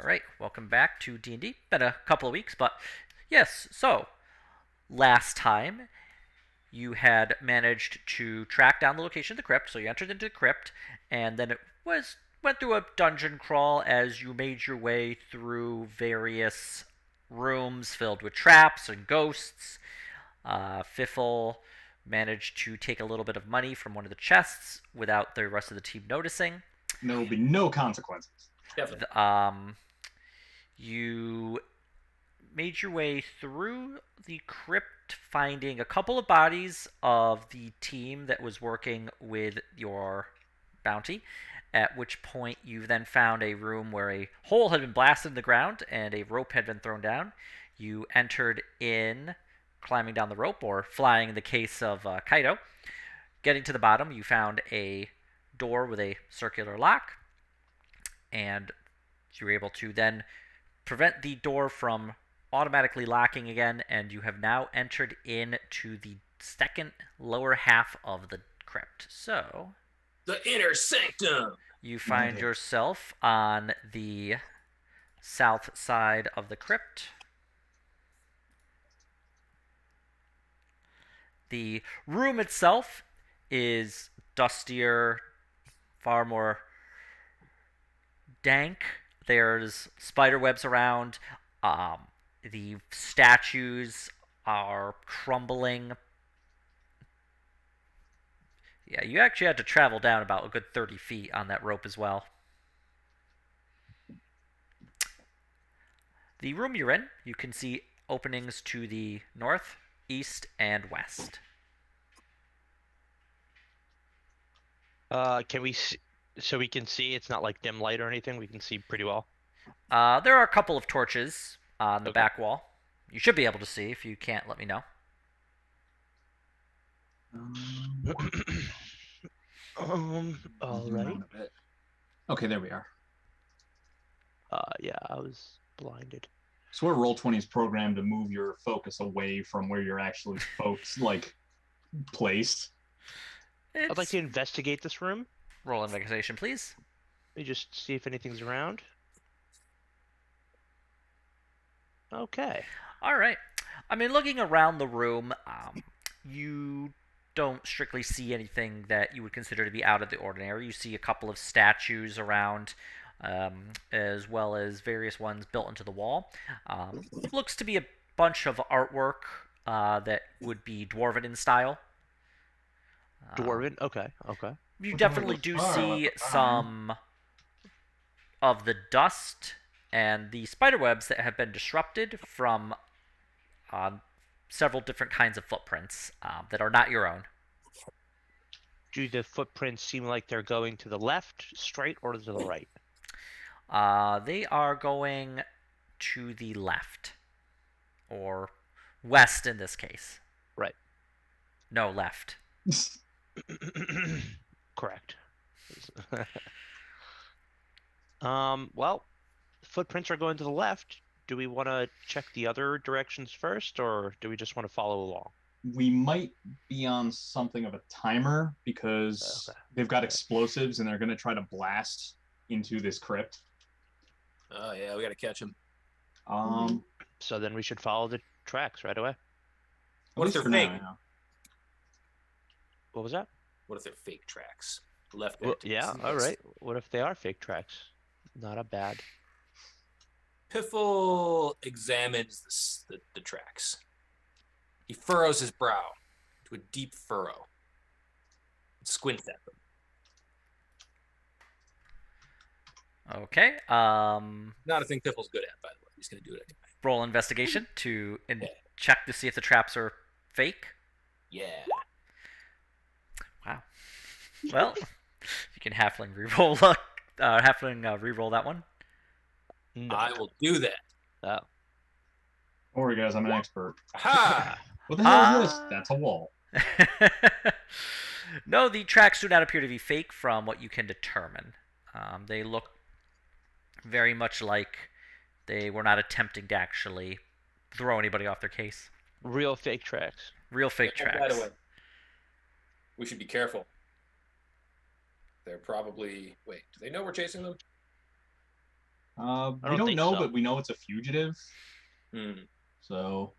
right, welcome back to D&D. Been a couple of weeks, but yes. So last time you had managed to track down the location of the crypt. So you entered into the crypt, and then it was went through a dungeon crawl as you made your way through various rooms filled with traps and ghosts. Fiffle managed to take a little bit of money from one of the chests without the rest of the team noticing. There will be no consequences. Definitely. You made your way through the crypt, finding a couple of bodies of the team that was working with your bounty. At which point, you then found a room where a hole had been blasted in the ground and a rope had been thrown down. You entered in, climbing down the rope, or flying in the case of Kaido. Getting to the bottom, you found a door with a circular lock, and you were able to then prevent the door from automatically locking again, and you have now entered into the second lower half of the crypt. So The inner sanctum. you find yourself on the south side of the crypt. The room itself is dustier, far more dank. There's spider webs around. The statues are crumbling. Yeah, you actually had to travel down about a good 30 feet on that rope as well. The room you're in, you can see openings to the north, east, and west. Can we so we can see? It's not like dim light or anything. We can see pretty well. There are a couple of torches on the back wall. You should be able to see. If you can't, let me know. All right. Okay, there we are. Yeah, I was blinded. So where Roll20 is programmed to move your focus away from where you're actually placed. I'd like to investigate this room. Roll investigation, please. Let me just see if anything's around. Okay. All right. I mean, looking around the room, you don't strictly see anything that you would consider to be out of the ordinary. You see a couple of statues around, as well as various ones built into the wall. Looks to be a bunch of artwork that would be dwarven in style. Dwarven? Okay. You definitely do see some of the dust and the spider webs that have been disrupted from several different kinds of footprints that are not your own. Do the footprints seem like they're going to the left, straight, or to the right? They are going to the left. Or west in this case. Right. No, left. Correct. Well, footprints are going to the left. Do we want to check the other directions first, or do we just want to follow along? We might be on something of a timer because they've got explosives and they're going to try to blast into this crypt. Oh, yeah, we got to catch them. So then we should follow the tracks right away. What if they're fake? What was that? What if they're fake tracks? Left. Yeah, all right. What if they are fake tracks? Not a bad. Piffle examines the tracks. He furrows his brow to a deep furrow. Squints at them. Okay. Not a thing Piffle's good at, by the way. He's going to do it anyway. Roll investigation to check to see if the traps are fake. Yeah. Wow. Well, you can halfling reroll reroll that one. No. I will do that. Oh. Don't worry, guys. I'm an expert. Ha! What the hell is this? That's a wall. No, the tracks do not appear to be fake from what you can determine. They look very much like they were not attempting to actually throw anybody off their case. Real fake tracks. Real fake tracks. By the way, we should be careful. They're probably... Wait, do they know we're chasing them? I We don't don't think know, so. but we know it's a fugitive, so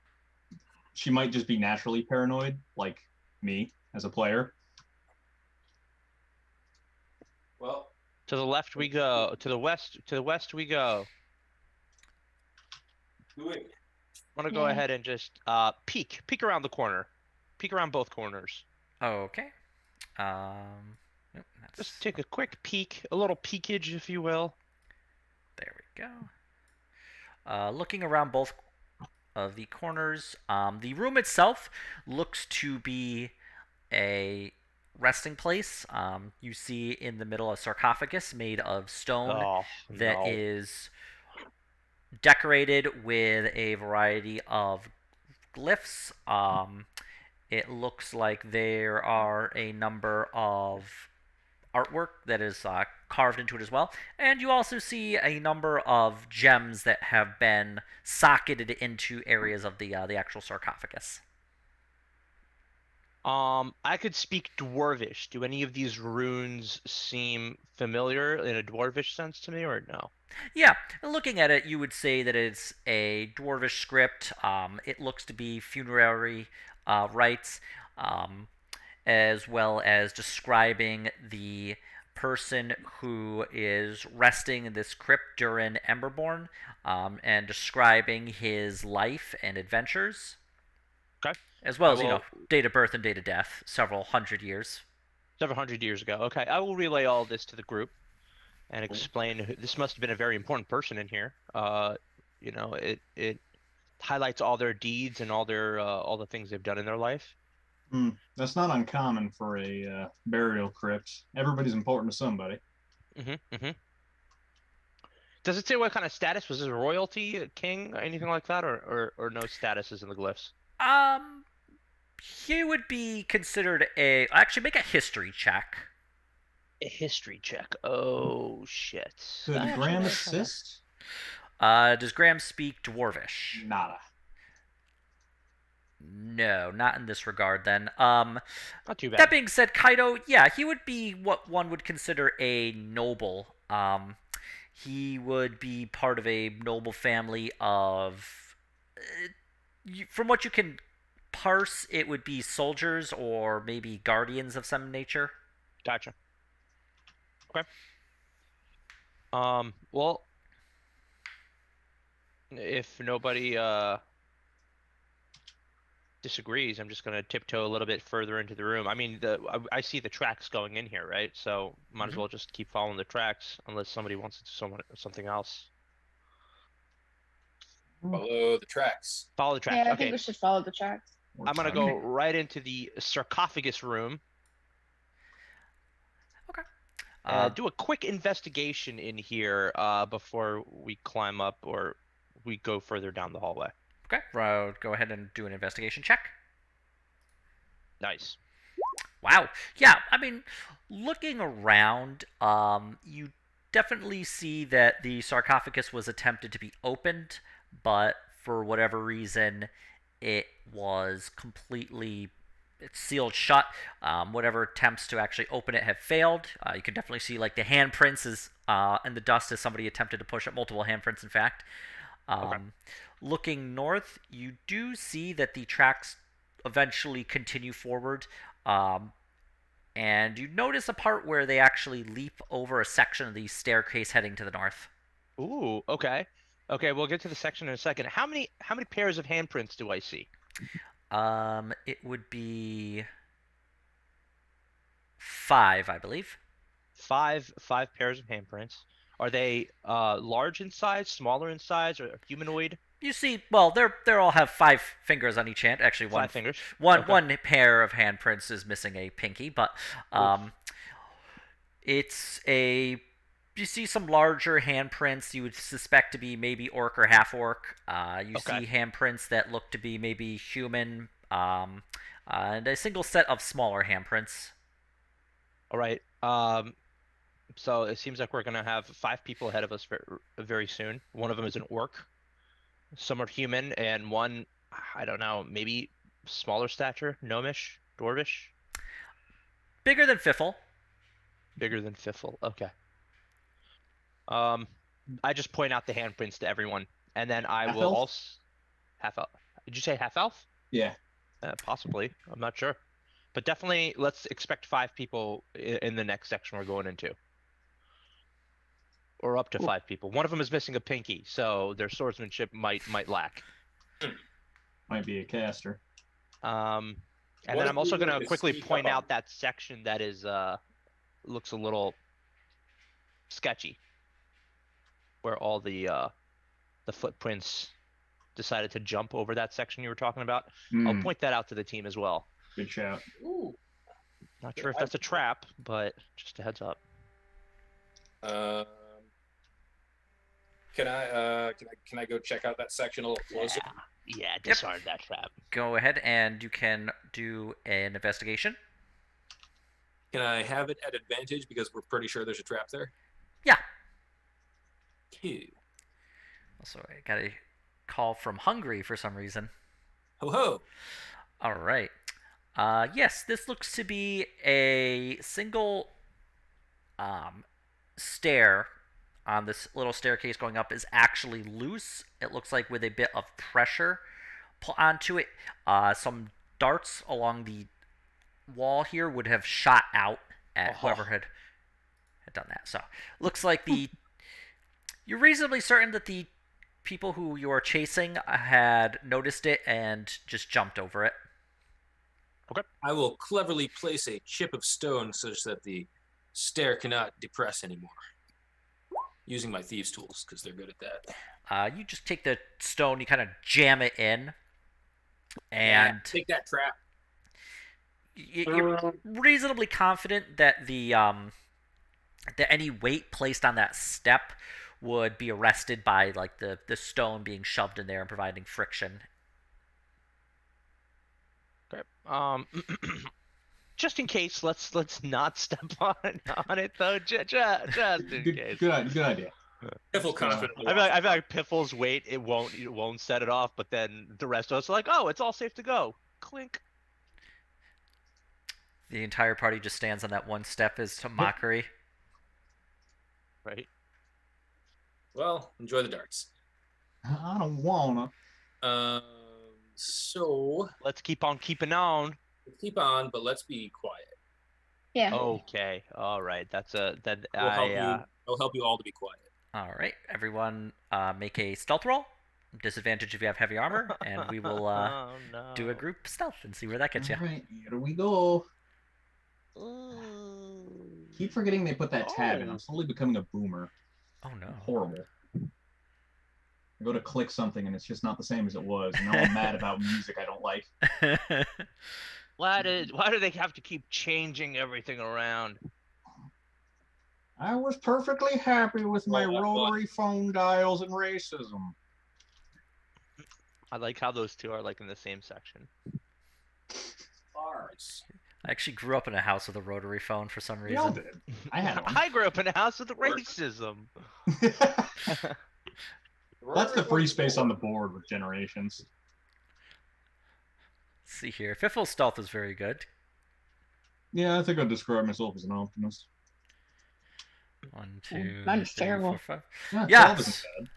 she might just be naturally paranoid, like me as a player. Well, To the left we go. To the west we go. wait. I'm gonna go Yeah. ahead and just peek around the corner, peek around both corners. Okay. Nope, Just that's take a quick peek, a little peekage, if you will. there we go. Looking around both of the corners, the room itself looks to be a resting place. You see in the middle a sarcophagus made of stone Oh that no. is decorated with a variety of glyphs. It looks like there are a number of artwork that is carved into it as well. And you also see a number of gems that have been socketed into areas of the actual sarcophagus. I could speak Dwarvish. Do any of these runes seem familiar in a Dwarvish sense to me, or no? Yeah, looking at it, you would say that it's a dwarvish script. It looks to be funerary rites, um, as well as describing the person who is resting in this crypt during Emberborn, and describing his life and adventures, Okay. as well I as, will date of birth and date of death, several hundred years. several hundred years ago. Okay, I will relay all this to the group and explain this must have been a very important person in here. It highlights all their deeds and all the things they've done in their life. That's not uncommon for a burial crypt. Everybody's important to somebody. Mm-hmm. Does it say what kind of status? Was this royalty, a king, anything like that, or no statuses in the glyphs? Um, he would be considered a. Actually, make a history check. A history check. Oh shit. Could Actually, Graham no, try that. assist? Does Graham speak Dwarvish? Nada. No, not in this regard then. Not too bad. That being said, Kaido, yeah, he would be what one would consider a noble. He would be part of a noble family of. From what you can parse, it would be soldiers or maybe guardians of some nature. Gotcha. Okay. Well, if nobody disagrees, I'm just gonna tiptoe a little bit further into the room. I mean, I see the tracks going in here, right? So might as well just keep following the tracks, unless somebody wants to do something else. Follow the tracks. Follow the tracks. Yeah, I Okay, think we should follow the tracks. We're I'm gonna talking. go right into the sarcophagus room. Okay. Do a quick investigation in here before we climb up or we go further down the hallway. Okay. Go ahead and do an investigation check. Nice. Wow. Yeah, I mean, looking around, you definitely see that the sarcophagus was attempted to be opened, but for whatever reason, it was completely it's sealed shut. Whatever attempts to actually open it have failed. You can definitely see like the handprints is in the dust as somebody attempted to push it. Multiple handprints, in fact. Okay. Looking north, you do see that the tracks eventually continue forward. And you notice a part where they actually leap over a section of the staircase heading to the north. Ooh, okay. Okay, we'll get to the section in a second. How many pairs of handprints do I see? It would be 5, I believe. Five pairs of handprints. Are they large in size, smaller in size, or humanoid? You see, well, they all have 5 fingers on each hand. Actually, 5 fingers. one Okay. one pair of handprints is missing a pinky, but it's a. You see some larger handprints you would suspect to be maybe orc or half orc. You Okay. see handprints that look to be maybe human, and a single set of smaller handprints. All right. So it seems like we're gonna have 5 people ahead of us very soon. One of them is an orc. Some are human, and one, I don't know, maybe smaller stature, gnomish, dwarvish, Bigger than Fiffle. bigger than Fiffle. Okay. Um, I just point out the handprints to everyone, and then I Half will elf? also half elf. Did you say half elf? Yeah. Possibly. I'm not sure, but definitely let's expect 5 people in the next section we're going into, or up to Cool. 5 people. One of them is missing a pinky, so their swordsmanship might lack. Might be a caster. And What then if I'm also we were gonna to quickly sneak point up on out that section that is looks a little sketchy, where all the footprints decided to jump over that section you were talking about. I'll Hmm, point that out to the team as well. good shout. Ooh. Not sure if that's a trap, but just a heads up. Um, can I go check out that section a little closer? Yeah, discard that trap. Go ahead and you can do an investigation. Can I have it at advantage because we're pretty sure there's a trap there? Yeah. Cool. Also, I got a call from Hungry for some reason. Ho ho. All right. Yes, this looks to be a single stair on this little staircase going up is actually loose. It looks like with a bit of pressure put onto it, some darts along the wall here would have shot out at whoever had done that. So looks like you're reasonably certain that the people who you are chasing had noticed it and just jumped over it. Okay. I will cleverly place a chip of stone such that the stair cannot depress anymore. Using my thieves' tools because they're good at that. You just take the stone, you kind of jam it in, and take that trap. you're reasonably confident that that any weight placed on that step would be arrested by like the stone being shoved in there and providing friction. Okay. Just in case, let's not step on it though. Just in case. Good idea. Piffle confident. I feel like Piffle's weight it won't set it off, but then the rest of us are like, oh, it's all safe to go. Clink. The entire party just stands on that one step as to mockery. Right. Well, enjoy the darts. I don't wanna. So Let's keep on keeping on. keep on, but let's be quiet. Yeah. Okay. All right. I'll help you all to be quiet. All right, everyone, make a stealth roll. Disadvantage if you have heavy armor, and we will Oh, no. do a group stealth and see where that gets you. All right, here we go. Ooh. Keep forgetting they put that tab in. Oh. I'm slowly becoming a boomer. Oh no. Horrible. I go to click something and it's just not the same as it was. And now I'm mad about music I don't like. Why do they have to keep changing everything around? I was perfectly happy with my Roll that rotary phone dials and racism. I like how those two are like in the same section. Bars. I actually grew up in a house with a rotary phone for some We all reason. did. I had one. I grew up in a house with racism. That's the free space on the board with generations. Let's see here. Fiffle's stealth is very good. Yeah, I think I'd describe myself as an optimist. 1, 2, mine is 3, terrible. 4, 5. Yeah, Yes! 12 isn't bad.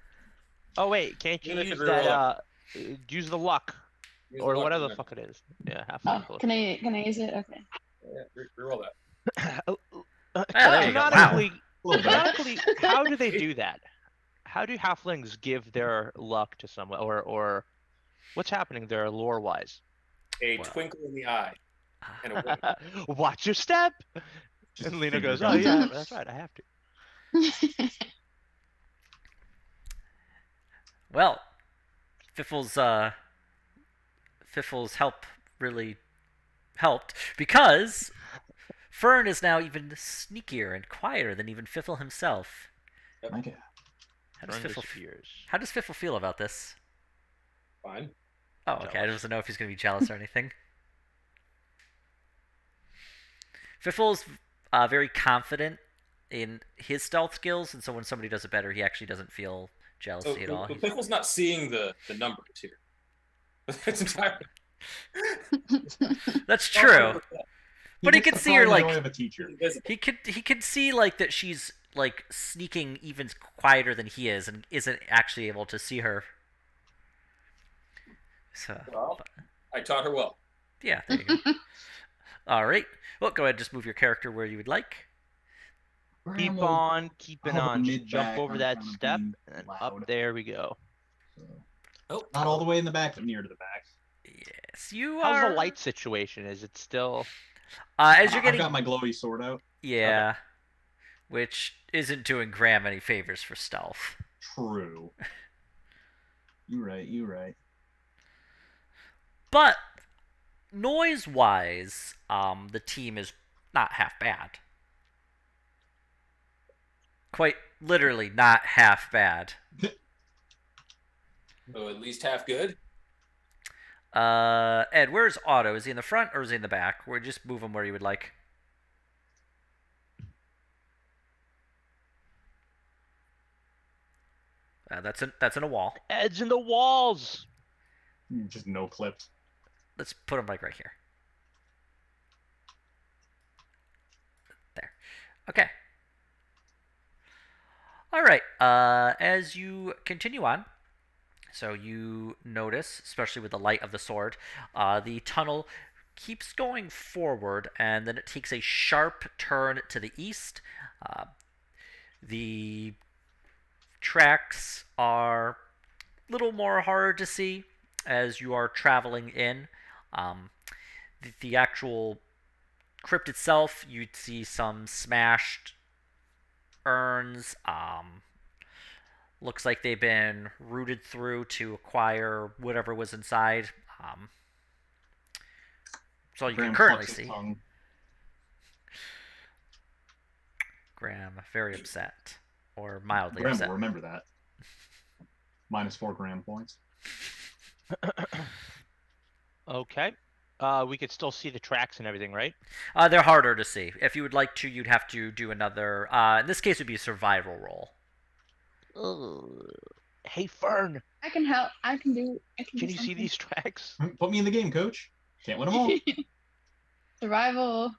Oh wait, can't you Yeah, they use can that? Use the luck Use or the luck whatever the then. fuck it is. Yeah, half Oh, luck. can I use it? Okay. Yeah, reroll that. there you go. Wow. Canonically, A little bit. canonically, how do they do that? How do halflings give their luck to someone, or what's happening there lore-wise? A Wow. twinkle in the eye and a wink. Watch your step. Just And Lena figure goes, it "Oh out. yeah, that's right. I have to." Well, Fiffle's help really helped because Fern is now even sneakier and quieter than even Fiffle himself. My God. How does Fiffle feel about this? Fine. Oh, okay. I don't know if he's going to be jealous or anything. Fiffle's very confident in his stealth skills, and so when somebody does it better, he actually doesn't feel jealousy So at all. the Piffle's not seeing the numbers here. It's entirely. That's true. But he gets could the see her, prime like- joy of a teacher. He could see like that she's like sneaking even quieter than he is, and isn't actually able to see her. So, Well, I taught her well. yeah, there you go. All right. Well, go ahead and just move your character where you would like. Graham Keep will on keeping hover on. Just jump mid-back over on that account of step, being and then up loud. there we go. So, Oh, not all the way in the back, but near to the back. Yes, you How's are. the light situation? Is it still? As you're I've getting, got my glowy sword out. yeah, which isn't doing Graham any favors for stealth. True. You right. You right. But noise-wise, the team is not half bad. Quite literally, not half bad. so at least half good. Ed, where's Otto? Is he in the front or is he in the back? We'll just move him where you would like. That's in a wall. Edge in the walls. Just no clipped. Let's put him like right here. There. Okay. All right. As you continue on, so you notice, especially with the light of the sword, the tunnel keeps going forward, and then it takes a sharp turn to the east. The tracks are a little more hard to see as you are traveling in. The actual crypt itself, you'd see some smashed urns. Looks like they've been rooted through to acquire whatever was inside. That's all you can Graham currently clucks his see. tongue. Graham, very upset. Or mildly Graham upset. will remember that. -4 Graham points. Okay. We could still see the tracks and everything, right? They're harder to see. If you would like to, you'd have to do another. In this case, it would be a survival roll. Ugh. Hey, Fern, I can help. I can do. I can can do you see something. these tracks? Put me in the game, coach. Can't win them all. Survival.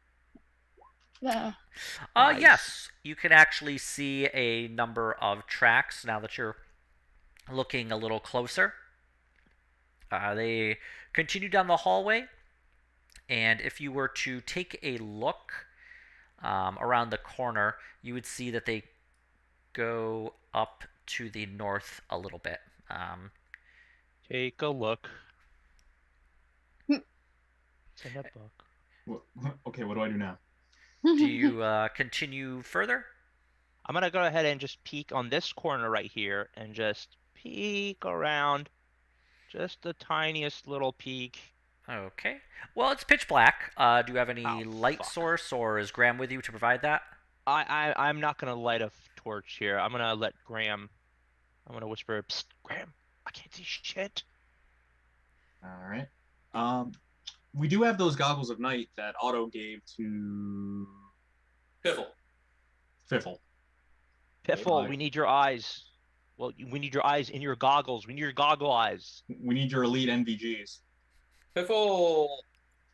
Yeah. Nice. Yes, you can actually see a number of tracks now that you're looking a little closer. They continue down the hallway, and if you were to take a look around the corner, you would see that they go up to the north a little bit. Take a look. Hmm. It's in a book. Okay, what do I do now? Do you continue further? I'm gonna go ahead and just peek on this corner right here and just peek around. Just the tiniest little peek. Okay. Well, it's pitch black. Do you have any Oh, light fuck. source, or is Graham with you to provide that? I'm not gonna light a torch here. I'm gonna let Graham. I'm gonna whisper, Psst, Graham, I can't see shit. All right. We do have those goggles of night that Otto gave to Piffle. Fiffle. Piffle, Right. we need your eyes. Well, we need your eyes in your goggles. We need your goggle eyes. We need your elite NVGs. Piffle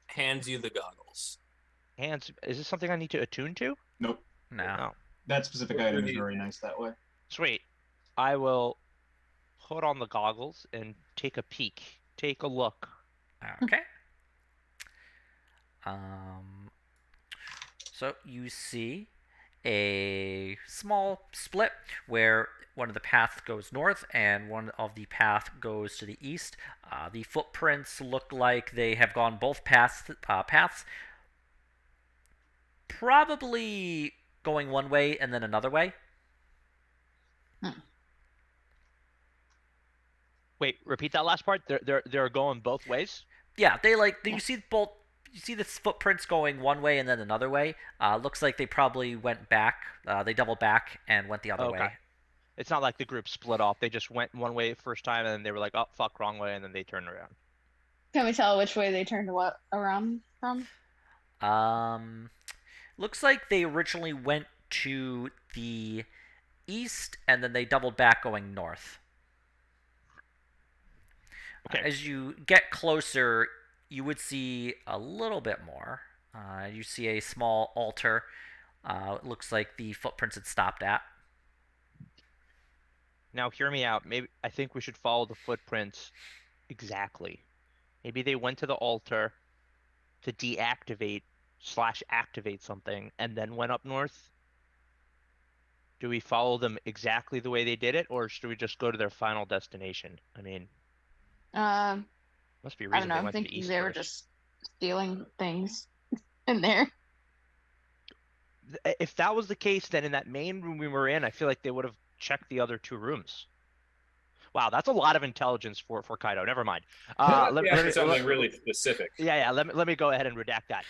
hands you the goggles. Hands, is this something I need to attune to? Nope. No. No. That specific item is very nice that way. Sweet. I will put on the goggles and take a peek. Take a look. Okay. So you see a small split where one of the paths goes north and one of the path goes to the east. The footprints look like they have gone both paths. Probably going one way and then another way. Wait, repeat that last part. They're going both ways. Yeah, you see both. You see the footprints going one way and then another way. Looks like they probably went back. They doubled back and went the other Okay. way. It's not like the group split off. They just went one way first time and then they were like, oh fuck, wrong way, and then they turned around. Can we tell which way they turned what around from? Looks like they originally went to the east and then they doubled back going north. Okay. As you get closer, you would see a little bit more. You see a small altar It looks like the footprints had stopped at. Now, hear me out. Maybe I think we should follow the footprints exactly. Maybe they went to the altar to deactivate/activate something and then went up north. Do we follow them exactly the way they did it, or should we just go to their final destination? I mean, Um, must be a I reason don't know. they I'm went to the thinking east they were first. just stealing things in there. If that was the case, then in that main room we were in, I feel like they would have checked the other two rooms. Wow, that's a lot of intelligence for Kaido. Never mind. That might Let, be let after me something really specific. yeah. Let me go ahead and redact that.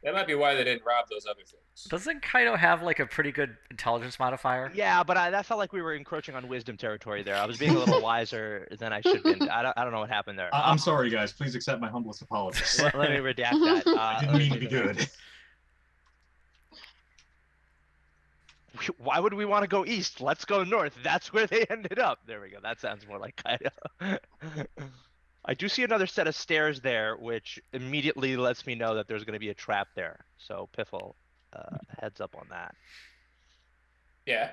That might be why they didn't rob those other things. Doesn't Kaido have like a pretty good intelligence modifier? Yeah, but that felt like we were encroaching on wisdom territory there. I was being a little wiser than I should have been. I don't know what happened there. I'm sorry, guys. Please accept my humblest apologies. Let me redact that. I didn't mean to be good. Why would we want to go east? Let's go north. That's where they ended up. There we go. That sounds more like Kaido. I do see another set of stairs there, which immediately lets me know that there's going to be a trap there. So Piffle, heads up on that. Yeah.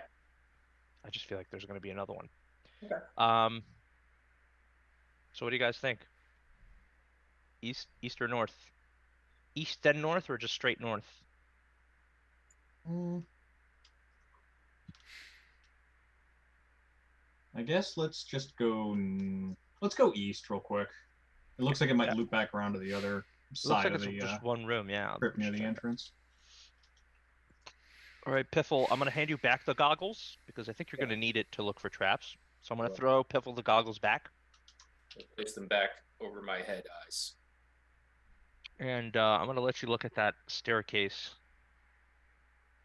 I just feel like there's going to be another one. Okay. So what do you guys think? East or north? East then north, or just straight north? I guess let's just go. Let's go east real quick. It looks like it might loop back around to the other side Looks of like the it's just one room, yeah. crypt near the entrance. All right, Piffle, I'm gonna hand you back the goggles because I think you're gonna need it to look for traps. So I'm gonna throw Piffle the goggles back, Place them back over my head eyes. and I'm gonna let you look at that staircase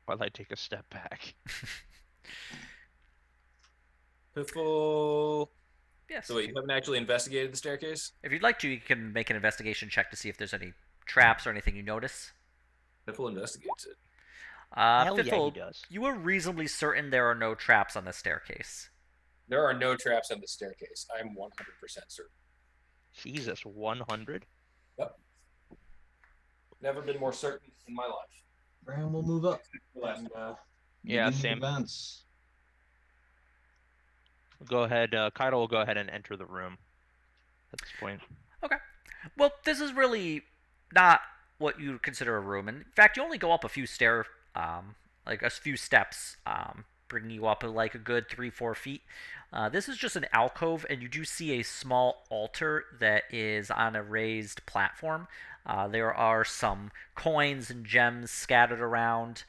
while I take a step back. Piffle. Yes. So wait, you haven't actually investigated the staircase? If you'd like to, you can make an investigation check to see if there's any traps or anything you notice. Piffle investigates it. Hell yeah, he Fitful, does. you are reasonably certain there are no traps on the staircase. There are no traps on the staircase. I'm 100% certain. Jesus, 100? Yep. Never been more certain in my life. Graham will move up. And, Yeah, begin the same. events. Go ahead, Kaido will go ahead and enter the room at this point. Okay. Well, this is really not what you would consider a room. In fact, you only go up a few like a few steps, bringing you up like a good 3-4 feet. This is just an alcove, and you do see a small altar that is on a raised platform. There are some coins and gems scattered around.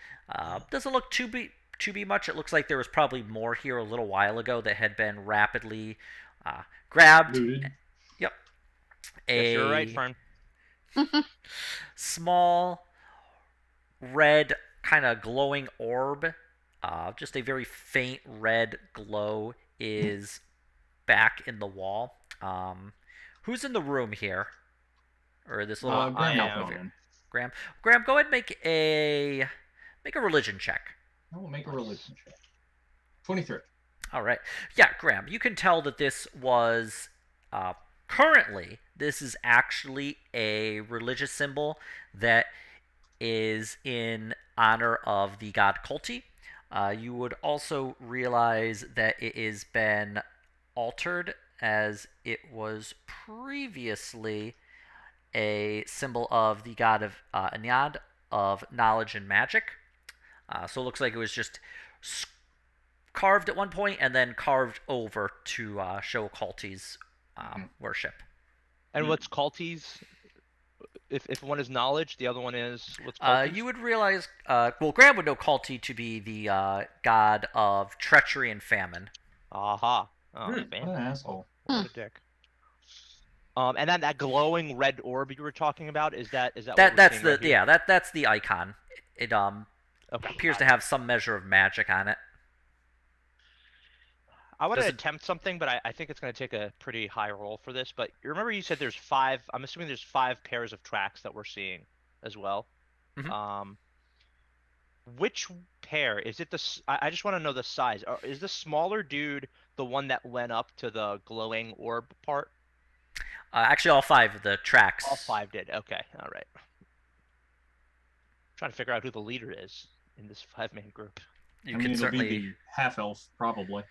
Doesn't look too be much. It looks like there was probably more here a little while ago that had been rapidly grabbed. Looted. Yep. Yes, you're right, Fern. Small red kind of glowing orb, just a very faint red glow, is back in the wall. Who's in the room here? Or this little Graham I will am. go in. Graham, go ahead and make a religion check. I will make a religion check. 23. All right. Yeah, Graham, you can tell that this was currently this is actually a religious symbol that is in honor of the god Kulti. You would also realize that it has been altered, as it was previously a symbol of the god of Anyad, of knowledge and magic. So it looks like it was just carved at one point and then carved over to show Kulti's worship. And what's Kulti's? If one is knowledge, the other one is what's Kulti's? You would realize, well, Graham would know Kulti to be the god of treachery and famine. Aha. Oh, What an asshole. What a dick. And then that glowing red orb you were talking about, is that what we're That's seeing the right here? that's the icon. It Okay. appears to have some measure of magic on it. I want to Does it- attempt something, but I think it's going to take a pretty high roll for this. But you remember you said there's 5. I'm assuming there's 5 pairs of tracks that we're seeing as well. Mhm. Which pair is it? I just want to know the size. Is the smaller dude the one that went up to the glowing orb part? Actually, all 5 of the tracks. All 5 did. Okay. All right. Trying to figure out who the leader is. in this 5-man group. You I mean, could it'll certainly be the half elf probably.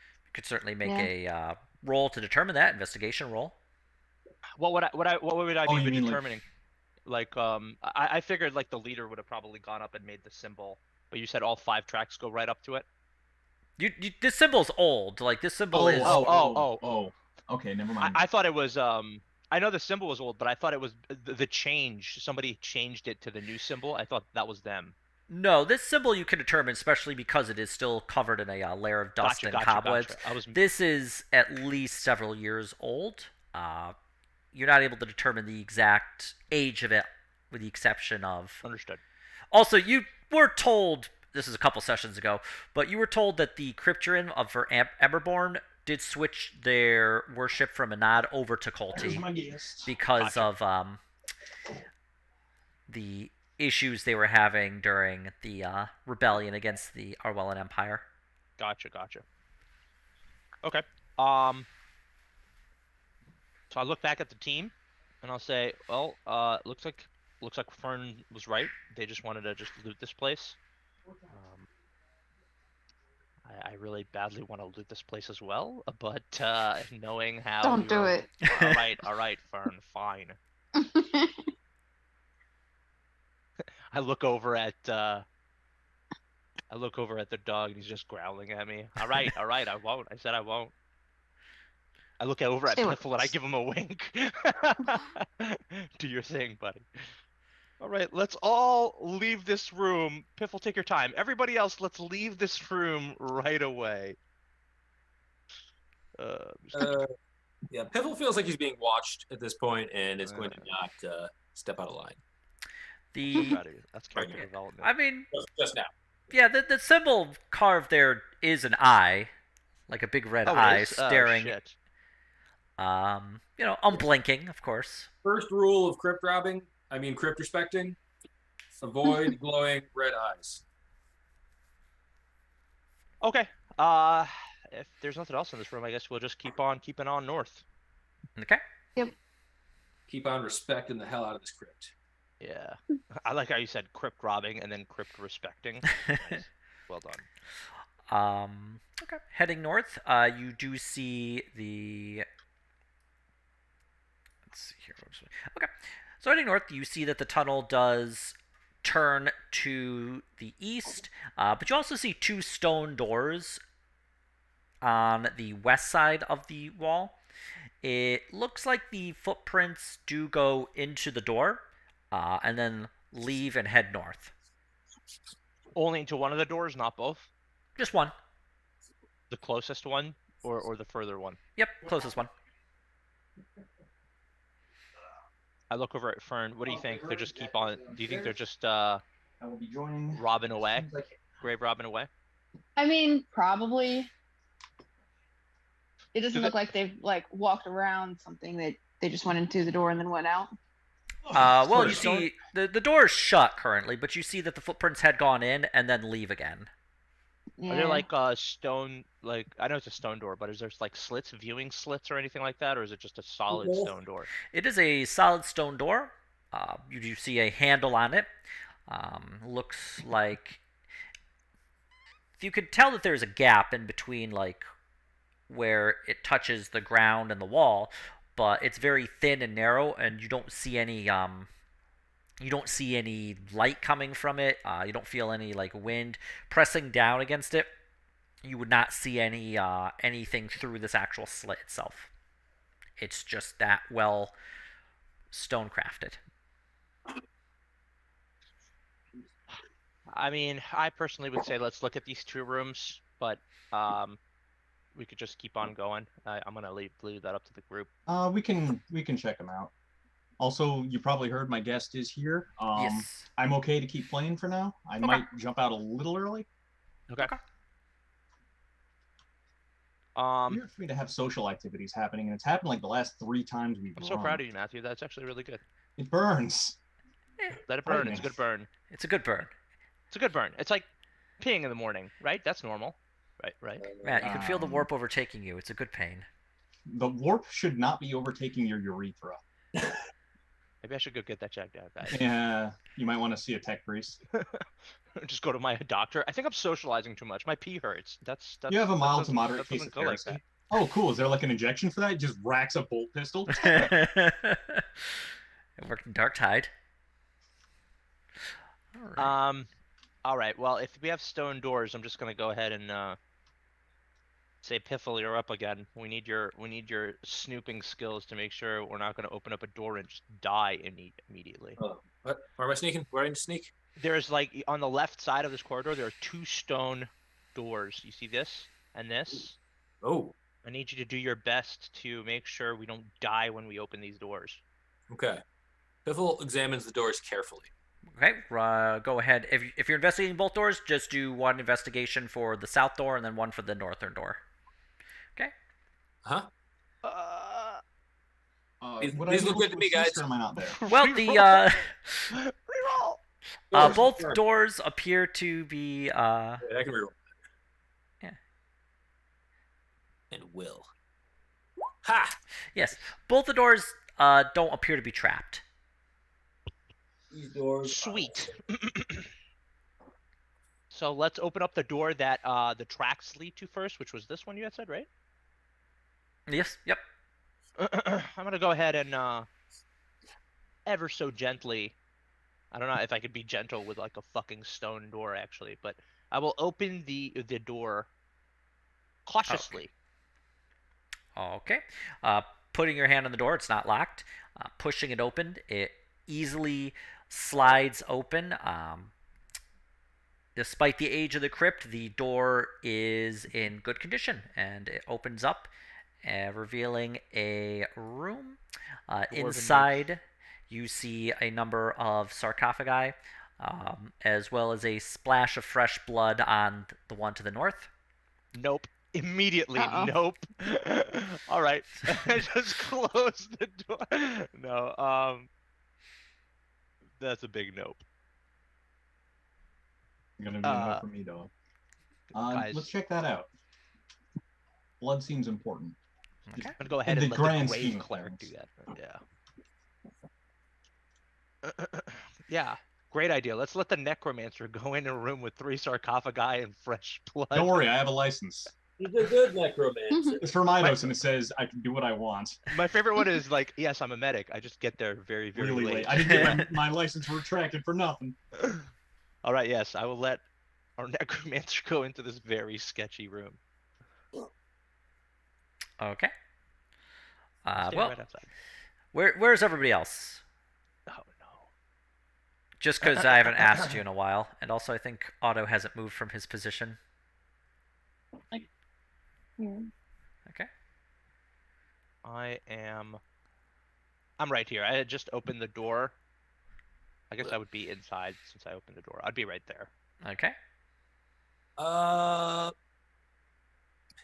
make Yeah. a roll to determine that investigation roll. What would I Oh, be you mean, like- determining? Like, I figured like the leader would have probably gone up and made the symbol, but you said all 5 tracks go right up to it. This symbol's old. Like this symbol is. Oh. Okay, never mind. I thought it was I know the symbol was old, but I thought it was the change. Somebody changed it to the new symbol. I thought that was them. No, this symbol you can determine, especially because it is still covered in a layer of dust and cobwebs. Gotcha. This is at least several years old. You're not able to determine the exact age of it, with the exception of. Understood. Also, you were told, this is a couple sessions ago, but you were told that the Crypturin for Emberborn did switch their worship from Anad over to There's Kulti my guess. because Gotcha. of the issues they were having during the rebellion against the Arwellan Empire. Gotcha. Okay. So I look back at the team, and I'll say, well, looks like Fern was right. They just wanted to just loot this place. I really badly want to loot this place as well, but knowing how. Don't do it. All right, Fern, fine. I look over at the dog, and he's just growling at me. All right, I won't. I said I won't. I look over at Say what? Piffle and I give him a wink. Do your thing, buddy. All right, let's all leave this room. Piffle, take your time. Everybody else, let's leave this room right away. Yeah, Piffle feels like he's being watched at this point and is going to not step out of line. That's character development. I mean, Just now. yeah, the symbol carved there is an eye, like a big red eye staring. Shit. Unblinking, of course. First rule of crypt respecting: avoid glowing red eyes. Okay. If there's nothing else in this room, I guess we'll just keep on keeping on north. Okay. Keep on respecting the hell out of this crypt. Yeah. I like how you said crypt robbing and then crypt respecting. Nice. Well done. Okay. Heading north, you do see the. Let's see here. Okay. So heading north, you see that the tunnel does turn to the east, but you also see 2 stone doors on the west side of the wall. It looks like the footprints do go into the door, and then leave and head north. Only into one of the doors, not both? Just one. The closest one or the further one? Yep, closest one. I look over at Fern. What do you think? They're just keep on. Do you think they're just I will be joining. robbing away? Grave robbing away? I mean, probably. It doesn't Do look like they've walked around something that they just went into the door and then went out. Well, you see the door is shut currently, but you see that the footprints had gone in and then leave again. Yeah. Are there like stone? Like I know it's a stone door, but is there like slits, viewing slits, or anything like that, or is it just a solid stone door? It is a solid stone door. You do see a handle on it. Looks like you could tell that there's a gap in between, like where it touches the ground and the wall, but it's very thin and narrow, and you don't see any light coming from it. You don't feel any like wind pressing down against it. You would not see anything through this actual slit itself. It's just that well stone crafted. I mean, I personally would say let's look at these 2 rooms, but we could just keep on going. I'm gonna leave that up to the group. We can check them out. Also, you probably heard my guest is here. Yes. I'm okay to keep playing for now. I might jump out a little early. Okay. Weird for me to have social activities happening, and it's happened like the last 3 times we've I'm so proud of you, Matthew. That's actually really good. It burns. Let it burn. Right, It's a man. good burn. It's a good burn. It's a good burn. It's like peeing in the morning, right? That's normal. Right. Matt, you can feel the warp overtaking you. It's a good pain. The warp should not be overtaking your urethra. Maybe I should go get that checked out, guys. Yeah, you might want to see a tech priest. Just go to my doctor. I think I'm socializing too much. My pee hurts. You have a that mild to doesn't moderate that case doesn't of go like heresy. that. Oh, cool. Is there like an injection for that? It just racks a bolt pistol. It worked in Dark Tide. All right. All right. Well, if we have stone doors, I'm just gonna go ahead and say, Piffle, you're up again. We need your snooping skills to make sure we're not gonna open up a door and just die immediately. Oh, what? Where am I sneaking? Where did I sneak? There's like on the left side of this corridor, there are 2 stone doors. You see this and this? Oh, I need you to do your best to make sure we don't die when we open these doors. okay. Piffle examines the doors carefully. Okay, go ahead. If you're investigating both doors, just do one investigation for the south door and then one for the northern door. Okay. Huh? Would I These be look able good to to me, assist, guys. or am I not there? Well, Reroll. the Reroll. both Sure. doors appear to be Wait, I can reroll. Yeah. And will. Ha! yes, both the doors don't appear to be trapped. These doors. Sweet. So let's open up the door that the tracks lead to first, which was this one you had said, right? Yes. Yep. I'm gonna go ahead and ever so gently. I don't know if I could be gentle with like a fucking stone door actually, but I will open the door cautiously. Okay. Putting your hand on the door, it's not locked. Pushing it open, it easily slides open. Despite the age of the crypt, the door is in good condition and it opens up, revealing a room. Inside, you see a number of sarcophagi, as well as a splash of fresh blood on the one to the north. Nope. Immediately, Uh-oh. nope. All right. I just closed the door. No, that's a big nope. Gonna be a no for me, dog. Guys, Let's check that out. Blood seems important. Okay. I'm gonna go ahead in and the let the grand grave scheme of cleric do things. that. Yeah. Yeah. Great idea. Let's let the necromancer go in a room with 3 sarcophagi and fresh blood. Don't worry, I have a license. He's a good necromancer. It's for Minos, and it says I can do what I want. My favorite one is like, yes, I'm a medic. I just get there very, very Really late. late. I didn't get my license retracted for nothing. All right, yes, I will let our necromancer go into this very sketchy room. Okay. Stand Well, right outside. where's everybody else? Oh no. Just because I haven't asked you in a while, and also I think Otto hasn't moved from his position. Okay. I'm right here. I had just opened the door. I guess I would be inside since I opened the door. I'd be right there. Okay.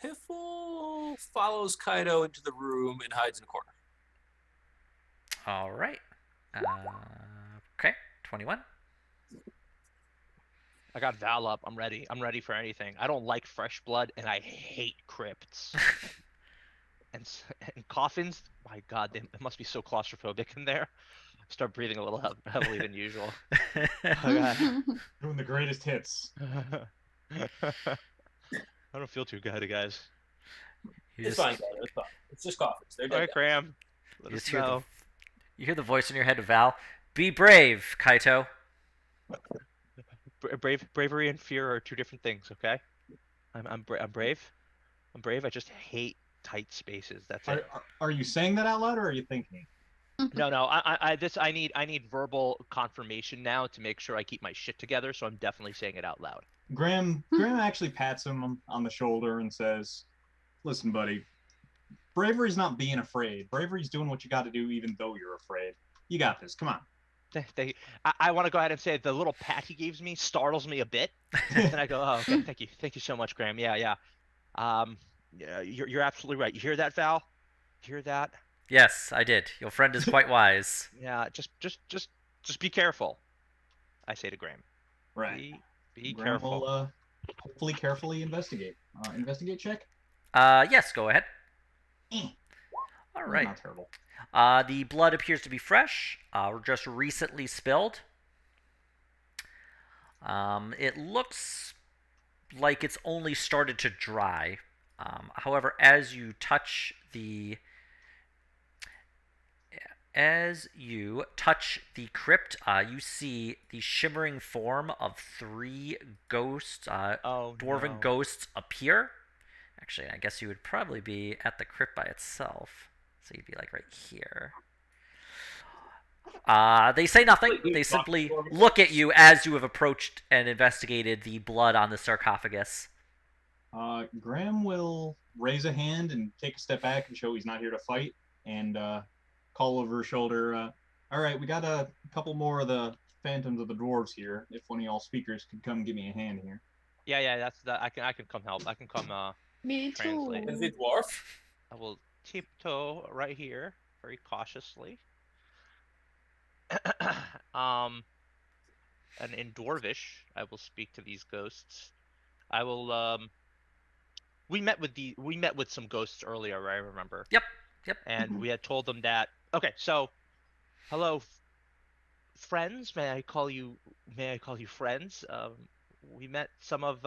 Piffle follows Kaido into the room and hides in a corner. All right. Okay. 21. I got Val up. I'm ready. I'm ready for anything. I don't like fresh blood, and I hate crypts. and coffins. My God, it must be so claustrophobic in there. Start breathing a little heavily than usual. Oh, Doing the greatest hits. I don't feel too good, guys. It's fine, Kaido. It's fine. It's just coffins. They're All dead. right, Graham. Let You us just hear know. you hear the voice in your head of Val. Be brave, Kaito. Bravery and fear are 2 different things. Okay. I'm brave. I'm brave. I just hate tight spaces. That's it. Are you saying that out loud, or are you thinking? No. I need verbal confirmation now to make sure I keep my shit together. So I'm definitely saying it out loud. Graham actually pats him on the shoulder and says, "Listen, buddy, bravery's not being afraid. Bravery's doing what you got to do, even though you're afraid. You got this. Come on." I want to go ahead and say the little pat he gives me startles me a bit, and I go, "Oh, okay, thank you so much, Graham. Yeah. Yeah, you're absolutely right. You hear that, Val? You hear that? Yes, I did. Your friend is quite wise. Yeah, just be careful." I say to Graham. Right. Be Graham careful. will hopefully carefully investigate. Investigate check. Yes, go ahead. All right. Not terrible. The blood appears to be fresh, or just recently spilled. It looks like it's only started to dry. However, as you touch the crypt, you see the shimmering form of 3 ghosts, Oh dwarven no. ghosts, appear. Actually, I guess you would probably be at the crypt by itself. So you'd be like right here. They say nothing. They simply look at you as you have approached and investigated the blood on the sarcophagus. Graham will raise a hand and take a step back and show he's not here to fight, and call over his shoulder. All right, we got a couple more of the phantoms of the dwarves here. If one of y'all speakers could come give me a hand here. Yeah, that's that. I can come help. I can come Me translate. too. Is it dwarf? I will tiptoe right here, very cautiously. And in Dwarvish, I will speak to these ghosts. I will we met with some ghosts earlier, I remember. Yep. And Mhm. we had told them that okay, so hello friends, may I call you friends? We met some of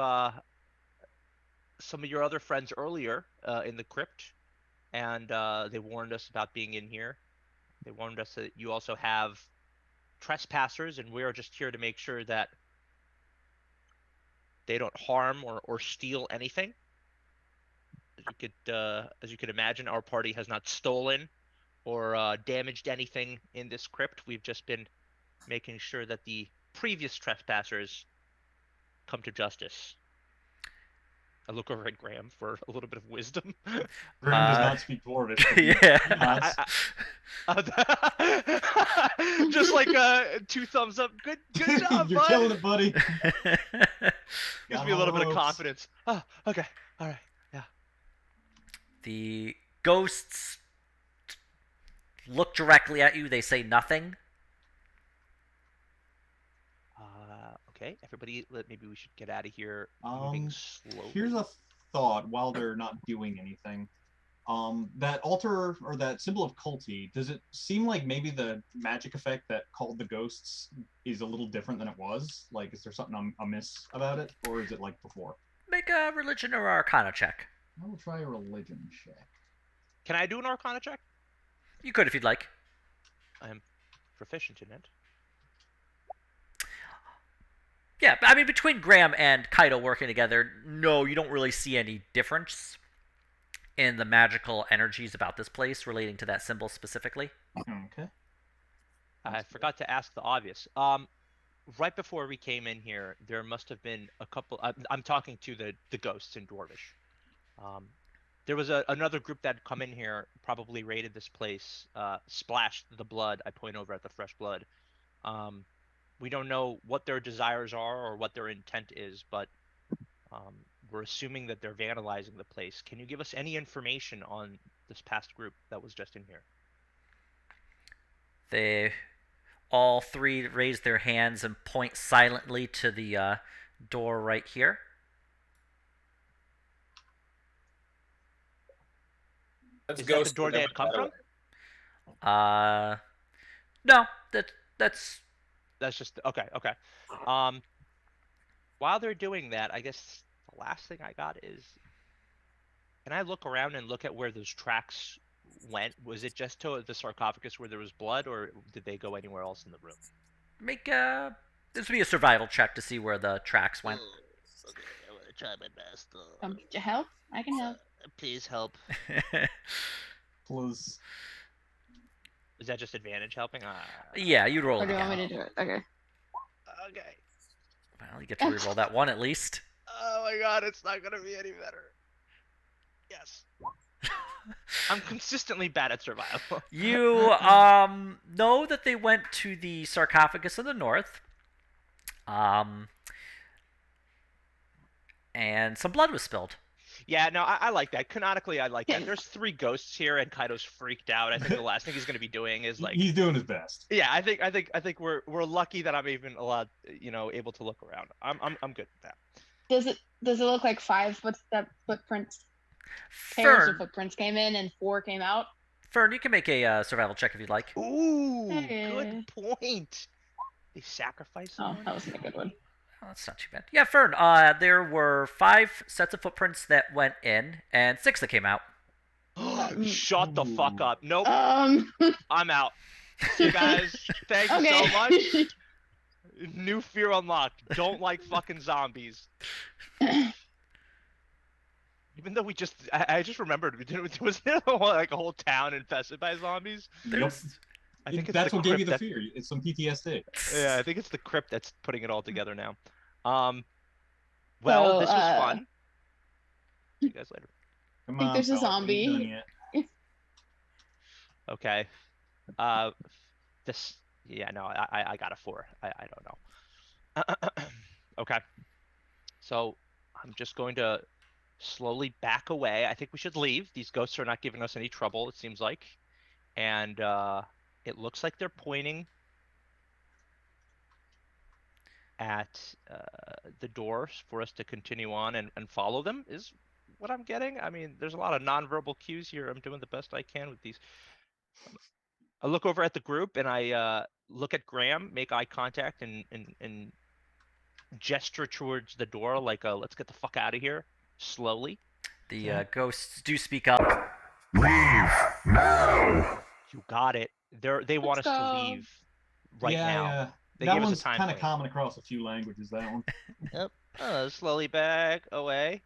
your other friends earlier in the crypt, and they warned us about being in here. They warned us that you also have trespassers, and we are just here to make sure that they don't harm or steal anything. As you could imagine, our party has not stolen or damaged anything in this crypt. We've just been making sure that the previous trespassers come to justice. I look over at Graham for a little bit of wisdom. Graham does not speak dwarvish. But Yeah. he nods. Just like 2 thumbs up. Good job, You're bud. killing it, buddy. Gives Got me a all little the bit of ropes. confidence. Oh, okay, all right, yeah. The ghosts look directly at you. They say nothing. Okay, everybody, maybe we should get out of here moving slowly. Here's a thought while they're not doing anything. That altar or that symbol of culty, does it seem like maybe the magic effect that called the ghosts is a little different than it was? Like, is there something amiss about it, or is it like before? Make a religion or arcana check. I will try a religion check. Can I do an Arcana check? You could if you'd like. I am proficient in it. Yeah, I mean, between Graham and Kaido working together, no, you don't really see any difference in the magical energies about this place relating to that symbol specifically. Okay. I forgot to ask the obvious. Right before we came in here, there must have been a couple. I'm talking to the ghosts in Dwarvish. There was another group that had come in here, probably raided this place, splashed the blood. I point over at the fresh blood. We don't know what their desires are or what their intent is, but we're assuming that they're vandalizing the place. Can you give us any information on this past group that was just in here? They all 3 raise their hands and point silently to the door right here. That's Is that the door they had come from? No, that's That's just okay. While they're doing that, I guess the last thing I got is, can I look around and look at where those tracks went? Was it just to the sarcophagus where there was blood, or did they go anywhere else in the room? make a. This would be a survival check to see where the tracks went. Okay, I'm gonna try my best. To help? I can help. Please help. Plus, Is that just advantage helping? Yeah, you'd roll Or it do you want again. me to do it? Okay. Okay. Well, you get to reroll that one at least. Oh my god, it's not gonna be any better. Yes. I'm consistently bad at survival. You know that they went to the sarcophagus in the north. And some blood was spilled. Yeah, no, I like that. Canonically, I like that. There's 3 ghosts here, and Kaido's freaked out. I think the last thing he's gonna be doing is like. he's doing his best. Yeah, I think we're lucky that I'm even allowed, able to look around. I'm good with that. Does it look like 5 footprints? Pairs of Fern, footprints came in and 4 came out. Fern, you can make a survival check if you'd like. Ooh, Hey. good point. They sacrifice Oh, someone? that wasn't a good one. Oh, that's not too bad. Yeah, Fern. There were 5 sets of footprints that went in, and 6 that came out. Shut the fuck Ooh. up. Nope. Um. I'm out. See you guys. Thank you so much. New fear unlocked. Don't like fucking zombies. Even though I just remembered, was there like a whole town infested by zombies? Yep. There's I think it's That's the what gave you crypt the fear. It's some PTSD. yeah, I think it's the crypt that's putting it all together now. Well, So, this was fun. See you guys later. Come think on, there's a fellas, we ain't done zombie. yet. Okay. This. Yeah, no, I got a 4. I don't know. Okay. So I'm just going to slowly back away. I think we should leave. These ghosts are not giving us any trouble, it seems like. And it looks like they're pointing at the doors for us to continue on and follow them, is what I'm getting. I mean, there's a lot of nonverbal cues here. I'm doing the best I can with these. I look over at the group and I look at Graham, make eye contact, and gesture towards the door like let's get the fuck out of here slowly. the ghosts do speak up. Leave now. You got it. They want us Let's to go. leave right yeah, now. yeah. They That gave us one's a time kind of frame. common across a few languages. That one. Yep. Slowly back away.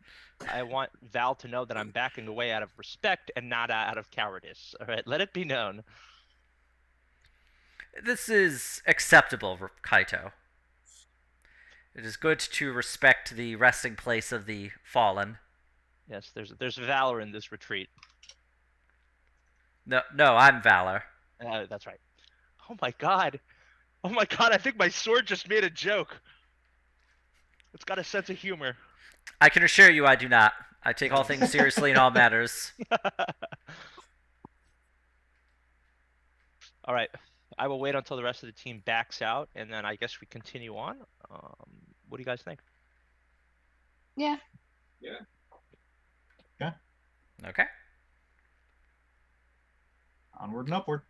I want Val to know that I'm backing away out of respect and not out of cowardice. All right, let it be known. This is acceptable, Kaito. It is good to respect the resting place of the fallen. Yes, there's valor in this retreat. No, I'm Valor. That's right. Oh my god. Oh my god, I think my sword just made a joke. It's got a sense of humor. I can assure you I do not. I take all things seriously in all matters. All right. I will wait until the rest of the team backs out, and then I guess we continue on. What do you guys think? Yeah. Okay. Onward and upward.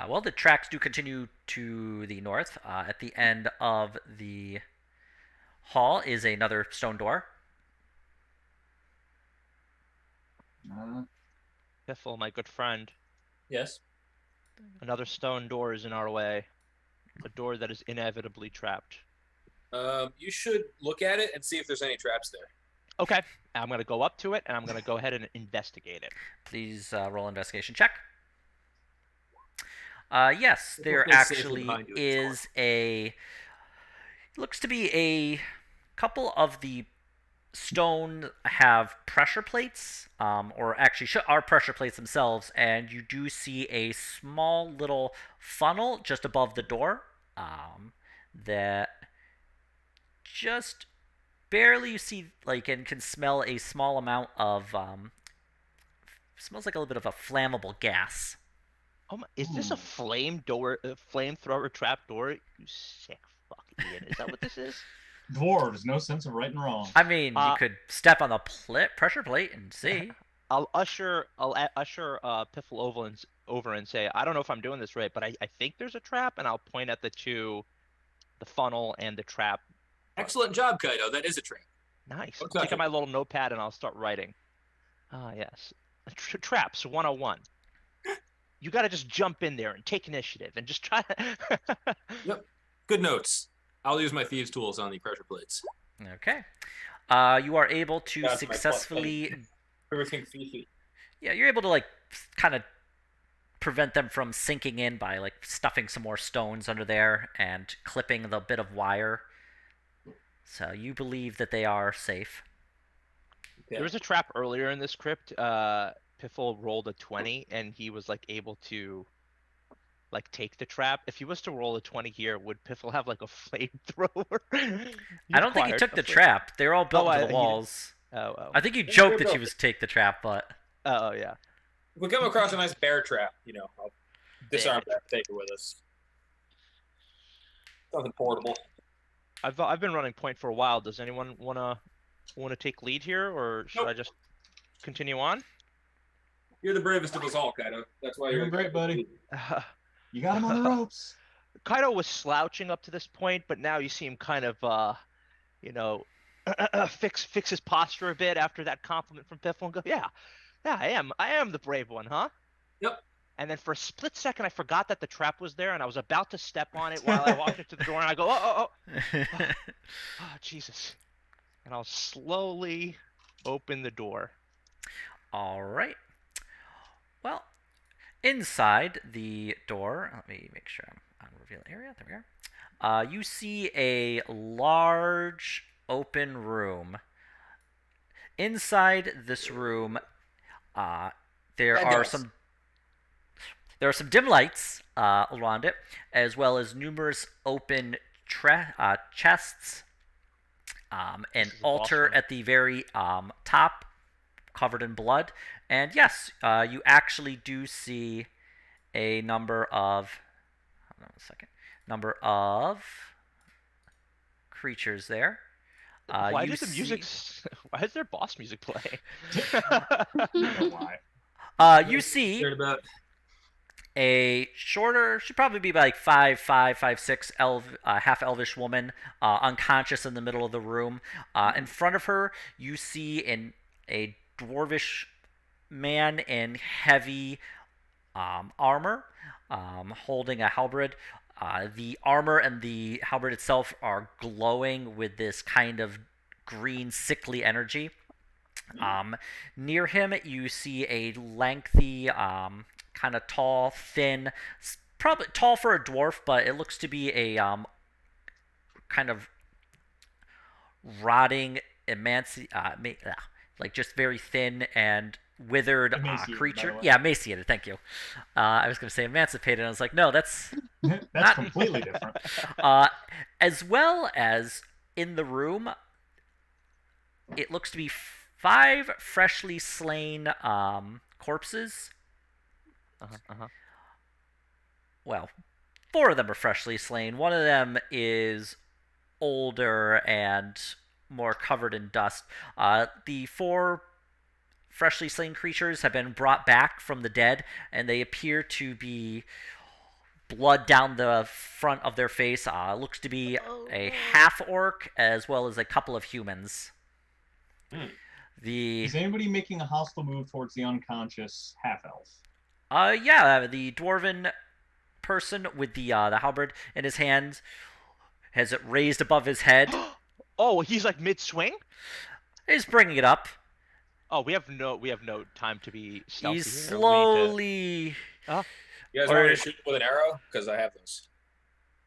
Well, the tracks do continue to the north. At the end of the hall is another stone door. Piffle, my good friend. Yes. Another stone door is in our way. A door that is inevitably trapped. You should look at it and see if there's any traps there. Okay. I'm going to go up to it, and I'm going to go ahead and investigate it. Please roll investigation check. Yes, It there looks safely actually behind you, is a. Looks to be a couple of the stone have pressure plates, or actually are pressure plates themselves, and you do see a small little funnel just above the door that just barely you see and can smell a small amount of smells like a little bit of a flammable gas. Oh my, is this a flamethrower trap door? You sick fuck, Ian. Is that what this is? Dwarves, no sense of right and wrong. I mean, you could step on the pressure plate and see. I'll usher Piffle over and say, I don't know if I'm doing this right, but I think there's a trap, and I'll point at the funnel and the trap. Excellent job, Kaito. That is a trap. Nice. Don't I'll touch take out it. my little notepad and I'll start writing. Ah, yes. Traps 101. You got to just jump in there and take initiative and just try. Yep. Good notes. I'll use my thieves' tools on the pressure plates. Okay. You are able to That's my plus successfully. Everything fishy. Yeah, you're able to kind of prevent them from sinking in by stuffing some more stones under there and clipping the bit of wire. So you believe that they are safe. Okay. There was a trap earlier in this crypt. Piffle rolled a 20 and he was able to take the trap. If he was to roll a 20 here, would Piffle have a flamethrower? I don't think he took the trap. They're all built into the walls. Oh. I think you joked that he was take the trap, but Oh yeah. If we come across a nice bear trap, I'll disarm that, take it with us. Something portable. I've been running point for a while. Does anyone wanna take lead here, or should Nope. I just continue on? You're the bravest of us all, Kaito. That's why You're you're great, buddy. You got him on the ropes. Kaido was slouching up to this point, but now you see him kind of you know, fix his posture a bit after that compliment from Piffle and go, yeah, I am the brave one, huh? Yep. And then for a split second, I forgot that the trap was there, and I was about to step on it while I walked into the door, and I go, oh, Jesus. And I'll slowly open the door. All right. Well, inside the door, let me make sure I'm on reveal area. There we are. You see a large open room. Inside this room, there Bad are guys. some dim lights around it, as well as numerous open chests, an This is a boss altar room. at the very top, covered in blood. And yes, you actually do see a number of hold on a second, number of creatures there. Why You did the music? see, Why is there boss music playing? You know why? you see Scared about. a shorter, should probably be like 5'6" half elvish woman, unconscious in the middle of the room. In front of her, you see a dwarvish man in heavy armor, holding a halberd. The armor and the halberd itself are glowing with this kind of green, sickly energy. Near him, you see a lengthy, kind of tall, thin, probably tall for a dwarf, but it looks to be a kind of rotting, like just very thin and withered Emaciated, by creature. the way. Yeah, emaciated. Thank you. I was going to say emancipated. And I was like, no, that's That's not completely different. as well as in the room. It looks to be 5 freshly slain corpses. Well, 4 of them are freshly slain. One of them is older and more covered in dust. The 4 freshly slain creatures have been brought back from the dead, and they appear to be blood down the front of their face. Looks to be a half orc as well as a couple of humans. The Is anybody making a hostile move towards the unconscious half elf? yeah, the dwarven person with the halberd in his hand has it raised above his head. Oh, he's like mid swing. He's bringing it up. Oh, we have no time to be stealthy He's here. slowly. You guys want me to shoot with an arrow? Because I have those.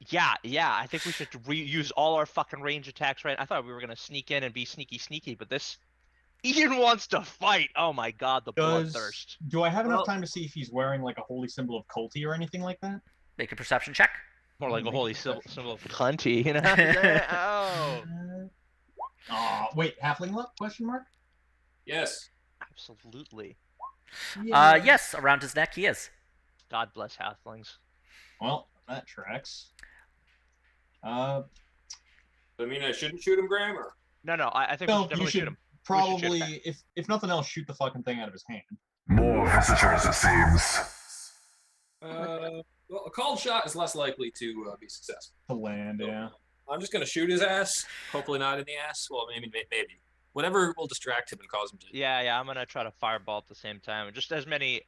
Yeah. I think we should use all our fucking range attacks, right? I thought we were gonna sneak in and be sneaky, but this Ian wants to fight. Oh my god, the bloodthirst. Do I have enough time to see if he's wearing like a holy symbol of culty or anything like that? Make a perception check. More like a Make holy a symbol perception of cunty, you know? Oh, Wait, halfling luck? Question mark? Yes. absolutely. Yes, around his neck he is. God bless halflings. Well, that tracks. I mean, I shouldn't shoot him, Graham, or? No, I think we should definitely shoot him. Probably, if nothing else, shoot the fucking thing out of his hand. More visitors, it seems. Well, a called shot is less likely to be successful. To land, yeah. I'm just gonna shoot his ass. Hopefully not in the ass. Well, maybe. Whatever will distract him and cause him to. Yeah, I'm gonna try to fireball at the same time. Just as many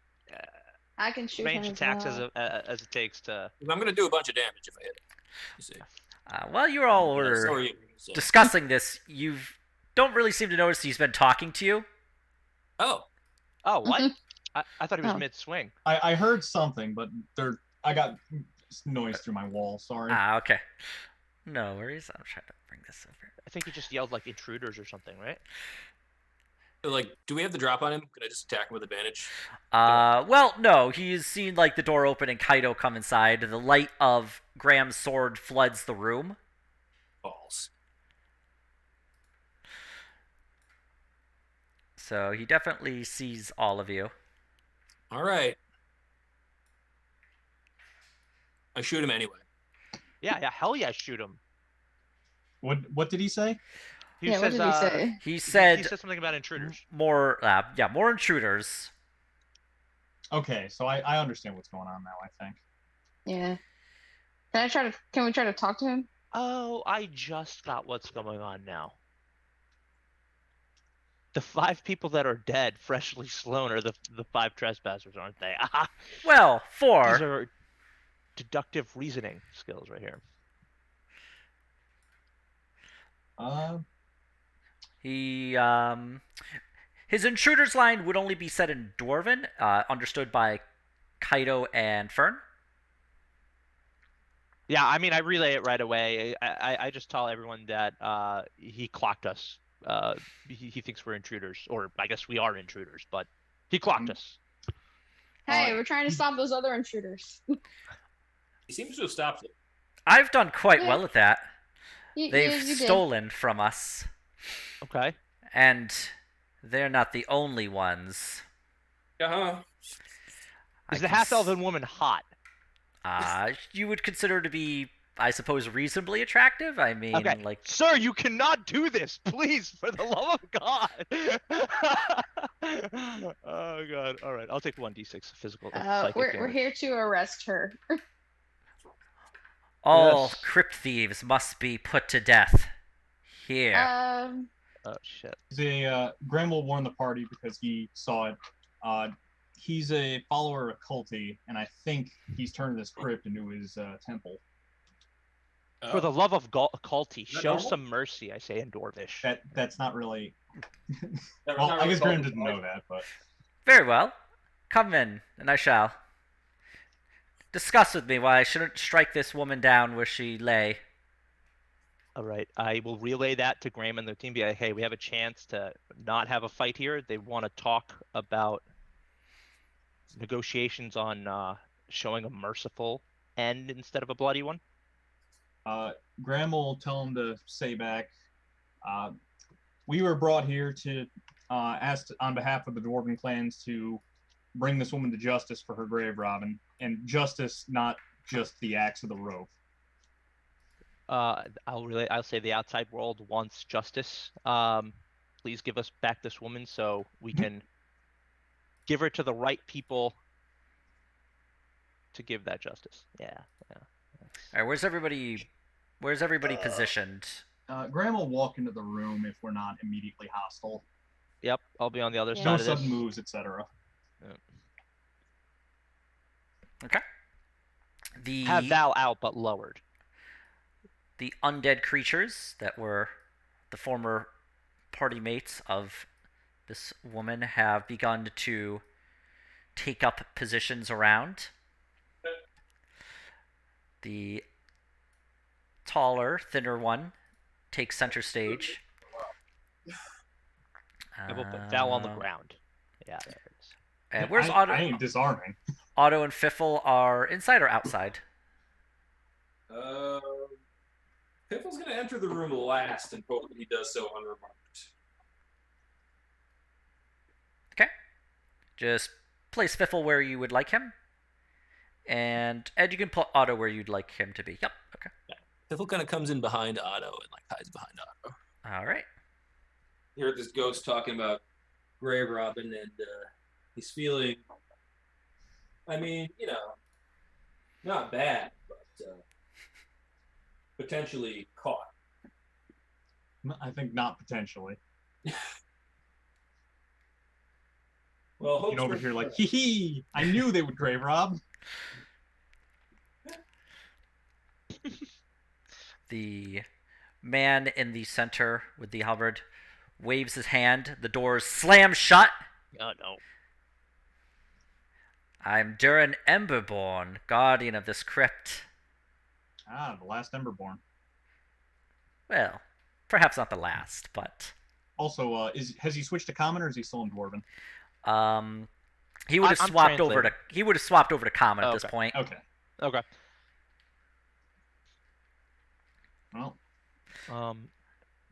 I can shoot range him attacks as well. as it takes to. I'm gonna do a bunch of damage if I hit it. You see. While you all So were are you, so. discussing this, you don't really seem to notice he's been talking to you. Oh. Oh, what? I thought he was Oh. mid swing. I heard something, but I got noise through my wall. Sorry. Okay. No worries. I'm trying to bring this over. I think he just yelled like intruders or something, right? Like, do we have the drop on him? Can I just attack him with advantage? Well, no. He's seen like the door open and Kaido come inside. The light of Graham's sword floods the room. Balls. So he definitely sees all of you. All right. I shoot him anyway. Yeah, hell yeah, shoot him. What did he say? He Yeah, what says, did he say? He said he said something about intruders. more intruders. Okay, so I understand what's going on now, I think. Yeah. Can we try to talk to him? Oh, I just got what's going on now. The 5 people that are dead, freshly slain, are the 5 trespassers, aren't they? Ah, Well, these 4. are deductive reasoning skills right here. Uh, He his intruders line would only be said in Dwarven, understood by Kaido and Fern. Yeah, I mean, I relay it right away. I just tell everyone that he clocked us. He thinks we're intruders, or I guess we are intruders, but he clocked us. Hey, we're trying to stop those other intruders. He seems to have stopped them. I've done quite Yeah. well at that. They've You did. stolen from us, Okay. and they're not the only ones. Uh-huh. I Is the can half-elven woman hot? You would consider to be, I suppose, reasonably attractive? I mean, Okay. like... Sir, you cannot do this, please, for the love of God. Oh God. All right, I'll take 1d6 physical psychic We're damage. here to arrest her. All Yes. crypt thieves must be put to death. Here. Oh shit. Graham will warn the party because he saw it. He's a follower of Culty, and I think he's turned this crypt into his temple. For the love of Culty, that show normal? some mercy, I say in Dwarvish. That's not really. That was Well, not I guess really Graham didn't called know that, but Very well. Come in, and I shall. Discuss with me why I shouldn't strike this woman down where she lay. All right, I will relay that to Graham and the team. Be like, hey, we have a chance to not have a fight here. They want to talk about negotiations on showing a merciful end instead of a bloody one. Graham will tell him to say back. We were brought here to ask on behalf of the Dwarven clans to bring this woman to justice for her grave robbing, and justice, not just the axe of the rope. I'll say the outside world wants justice. Please give us back this woman so we can give her to the right people to give that justice. Yeah. All right, where's everybody positioned? Graham will walk into the room if we're not immediately hostile. Yep, I'll be on the other Yeah. side No of this. sudden moves, etc. Okay. The Have Val out but lowered. the undead creatures that were the former party mates of this woman have begun to take up positions around. The taller, thinner one takes center stage. I will put Val on the ground. Yeah, there it is. And where's I Otto? ain't disarming. Otto and Fiffle are inside or outside? Piffle's gonna enter the room last and hope that he does so unremarked. Okay. Just place Fiffle where you would like him. And Ed, you can put Otto where you'd like him to be. Yep. Okay. Piffle kind of comes in behind Otto and like hides behind Otto. All right. You heard this ghost talking about grave robbing, and he's feeling. I mean, you know, not bad, but potentially caught. I think not potentially. Well, Looking over here like, hee hee, I knew they would grave rob. The man in the center with the halberd waves his hand. The doors slam shut. Oh no. I'm Durin Emberborn, guardian of this crypt. Ah, the last Emberborn. Well, perhaps not the last, but Also, has he switched to common or is he still in Dwarven? he would have I'm swapped over to translating. common at Oh, this okay. point. Okay. Okay. Well,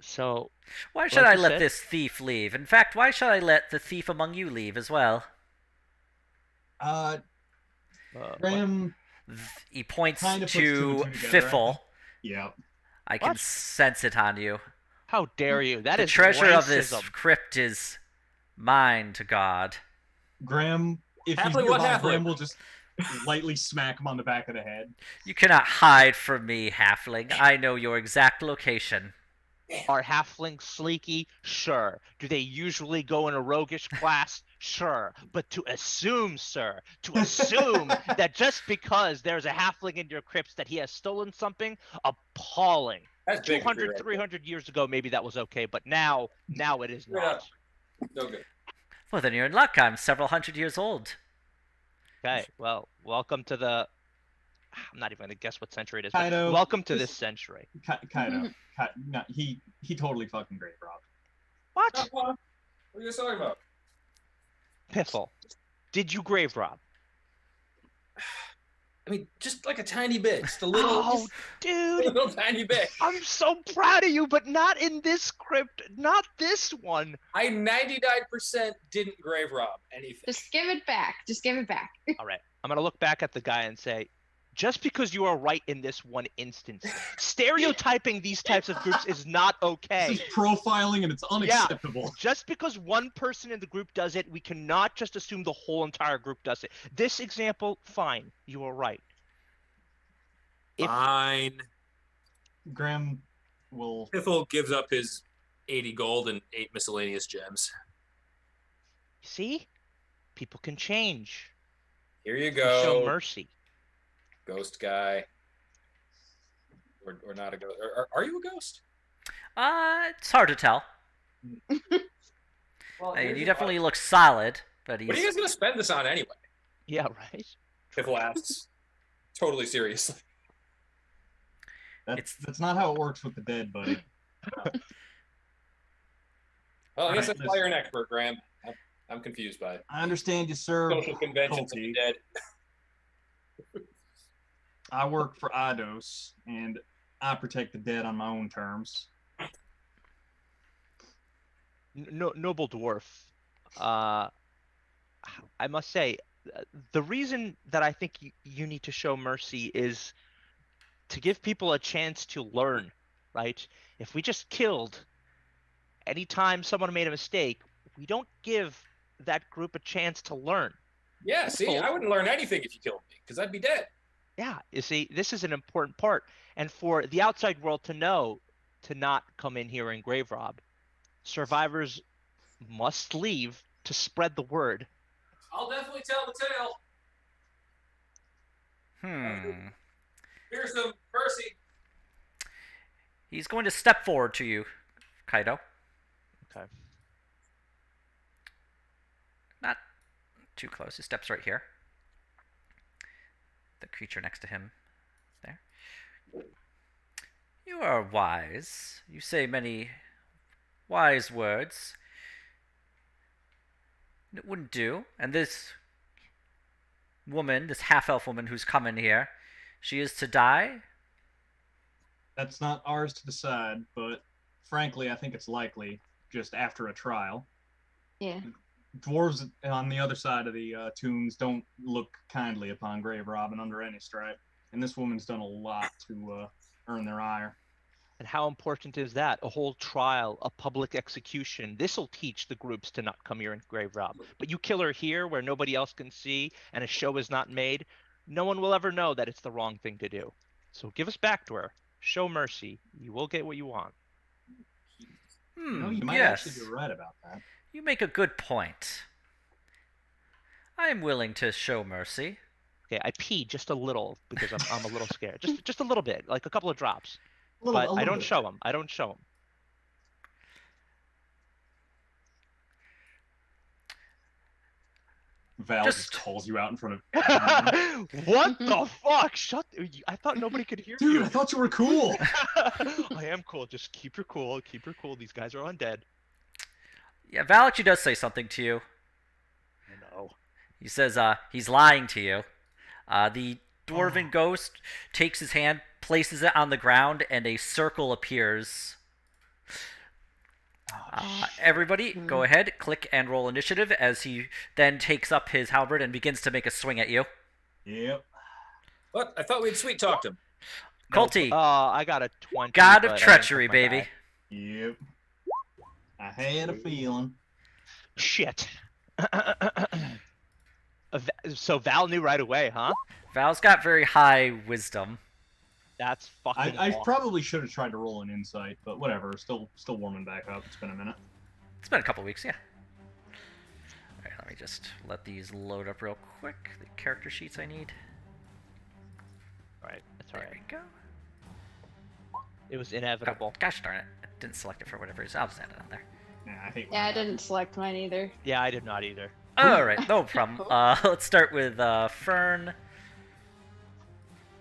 So Why should Like I you let said- this thief leave? In fact, why should I let the thief among you leave as well? what- Graham, He points Kinda puts to two and two together, Fiffle. yeah. I can What? sense it on you. how dare you? That The is treasure of this racism. crypt is mine to guard. Graham if he's Halfling, what nearby, halfling? Graham will just lightly smack him on the back of the head. You cannot hide from me, halfling. I know your exact location. Are halflings sleeky? Sure. Do they usually go in a roguish class? Sure. But to assume, sir, to assume that just because there's a halfling in your crypts that he has stolen something, appalling. That's bigotry 200, right 300 years ago, maybe that was okay, but now it is Straight not. up. No good. Well, then you're in luck. I'm several hundred years old. Okay, well, welcome to the... I'm not even going to guess what century it is, but Kaido, welcome to this- this century. Kaido. No, he totally fucking grave robbed. What? What are you guys talking about? Piffle, did you grave rob? I mean, just like a tiny bit, just a little, Oh, just dude! a little tiny bit. I'm so proud of you, but not in this crypt. Not this one. I 99% didn't grave rob anything. Just give it back. Just give it back. All right. I'm going to look back at the guy and say, just because you are right in this one instance, stereotyping these types of groups is not okay. This is profiling and it's unacceptable. Just because one person in the group does it, we cannot just assume the whole entire group does it. This example, fine. You are right. Fine. Graham will. Piffle gives up his 80 gold and 8 miscellaneous gems. See? People can change. Here you We go. show mercy. Ghost guy. Or not a ghost. Are you a ghost? It's hard to tell. Well, I mean, you definitely look solid, but What are you he's guys going to spend this on anyway? Yeah, right? Piffle asks. Totally seriously. That's not how it works with the dead, buddy. Well, I guess Alright, that's why you're an expert, Graham. I'm confused by it. I understand you serve Social conventions of Culty. the dead. I work for Eidos, and I protect the dead on my own terms. Noble dwarf. I must say, the reason that I think you need to show mercy is to give people a chance to learn, right? If we just killed anytime someone made a mistake, we don't give that group a chance to learn. Yeah, see, I wouldn't learn anything if you killed me, because I'd be dead. Yeah, you see, this is an important part. And for the outside world to know to not come in here and grave rob, survivors must leave to spread the word. I'll definitely tell the tale. Here's some mercy. He's going to step forward to you, Kaido. Okay. Not too close. He steps right here. The creature next to him there. You are wise. You say many wise words. It wouldn't do. And this woman, this half-elf woman who's come in here, she is to die? That's not ours to decide, but frankly, I think it's likely, just after a trial. Yeah. Dwarves on the other side of the tombs don't look kindly upon grave robbing under any stripe, and this woman's done a lot to earn their ire. And how important is that? A whole trial, a public execution. This'll teach the groups to not come here and grave rob. But you kill her here where nobody else can see and a show is not made, no one will ever know that it's the wrong thing to do. So give us back to her. Show mercy. You will get what you want. You might yes. actually be right about that. You make a good point. I am willing to show mercy. Okay, I pee just a little because I'm a little scared. Just a little bit, like a couple of drops. A little- But a I little don't bit. show them. I don't show them. Val Just- just calls you out in front of everyone. What the fuck? Shut. I thought nobody could hear Dude, you. I thought you were cool. I am cool. Just keep her cool. Keep her cool. These guys are undead. Yeah, Valak does say something to you. I know. He says he's lying to you. The dwarven ghost takes his hand, places it on the ground, and a circle appears. Everybody, go ahead, click and roll initiative as he then takes up his halberd and begins to make a swing at you. Yep. What? I thought we'd sweet talked him. Colty, I got a 20. God of but I treachery, didn't put my baby. die. Yep. I had a feeling. Shit. So Val knew right away, huh? Val's got very high wisdom. That's fucking I awesome. probably should have tried to roll an insight, but whatever. Still warming back up. It's been a minute. It's been a couple weeks, yeah. Alright, let me just let these load up real quick. The character sheets I need. Alright, that's There alright. we go. It was Oh, inevitable. gosh darn it. I didn't select it for whatever reason. I'll just add it on there. Yeah, I hate. Yeah, I didn't select mine either. Yeah, I did not either. Alright, no problem. Let's start with Fern.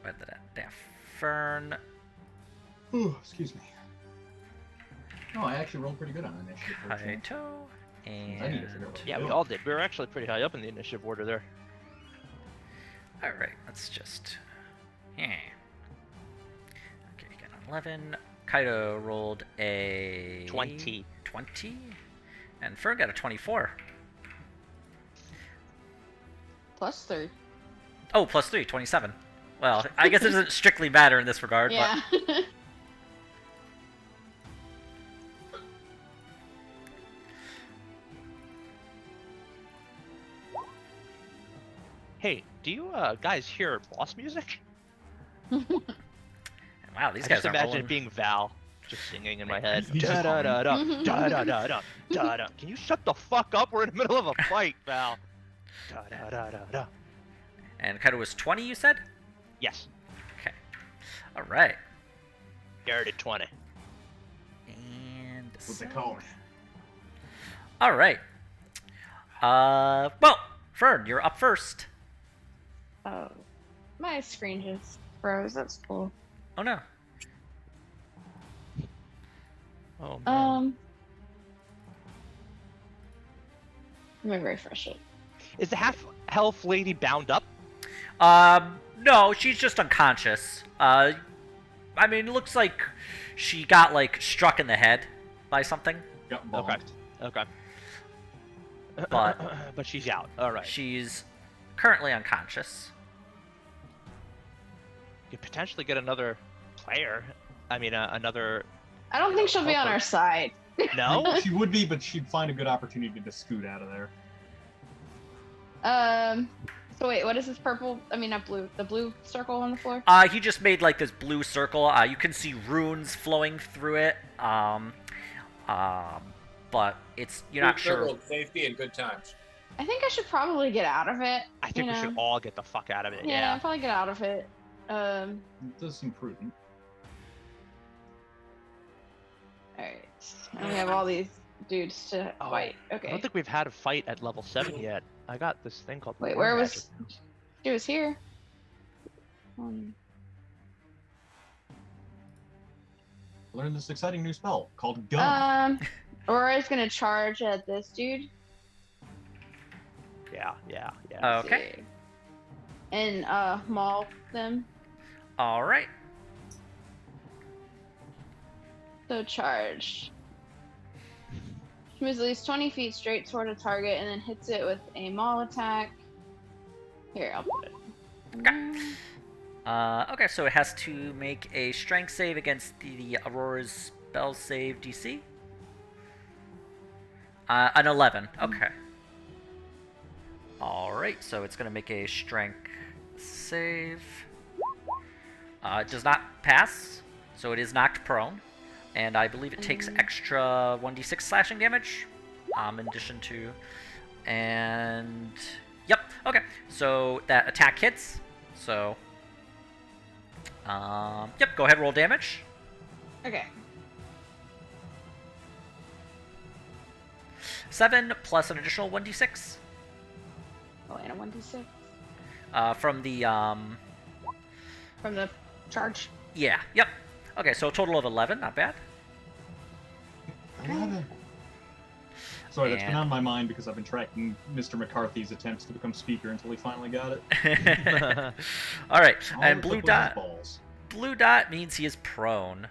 Where did that? Damn. Fern. Ooh, excuse me. No, I actually rolled pretty good on initiative. for a change. Kaito. I need to figure out And. what Yeah, we doing. all did. We were actually pretty high up in the initiative order there. Alright, let's just. Yeah. Okay, we got an 11. Kaito rolled a. 20. 20. And Fern got a 24. +3. Oh, plus 3, 27. Well, I guess it doesn't strictly matter in this regard, Yeah. Hey, do you guys hear boss music? but wow, these I guys just are imagine rolling. it being Val just singing in my head. He's just Da da da humming. da da da da da da. Can you shut the fuck up? We're in the middle of a fight, Val. Da da da da da. And Kaito was 20, you said? Yes, Okay. Alright. Garrett at 20. And. That's what they call me. Alright. Well, Fern, you're up first. Oh, my screen just froze. That's cool. Oh no. Oh man. Let me refresh it. Is the half health lady bound up? No, she's just unconscious. I mean, it looks like she got, like, struck in the head by something, Got Okay. bombed. Okay. but But she's out. All right. she's currently unconscious. You could potentially get another player. I mean, another. I don't think she'll be on our side. No. She would be, but she'd find a good opportunity to scoot out of there. So wait, what is this purple? I mean, not blue. The blue circle on the floor. He just made, like, this blue circle. You can see runes flowing through it. But it's, you're not sure. Circle of safety and good times. I think I should probably get out of it. I think you we know? should all get the fuck out of it. Yeah, Yeah. probably get out of it. It does seem prudent. Alright. And we have all these dudes to Oh, fight. I Okay. don't think we've had a fight at level 7 yet. I got this thing called. Wait, War where Magic. was? She was here. Learn this exciting new spell called Gun. Aurора's gonna charge at this dude. Yeah, yeah, yeah. Let's Okay. see. And maul them. Alright. So charge. She moves at least 20 feet straight toward a target and then hits it with a maul attack. Here, I'll put it. Okay, so it has to make a strength save against the Aurora's spell save DC. An 11. Okay. Alright, so it's going to make a strength save. It does not pass, so it is knocked prone. And I believe it takes extra 1d6 slashing damage. In addition to. And. Yep, okay. So that attack hits. So. Yep, go ahead, roll damage. Okay. 7 plus an additional 1d6. Oh, and a 1d6 From the, from the charge. yeah, yep. Okay, so a total of 11, not bad. 11. Sorry, that's been And- on my mind because I've been tracking Mr. McCarthy's attempts to become speaker until he finally got it. Alright, All and it blue took was his dot. balls. Blue dot means he is prone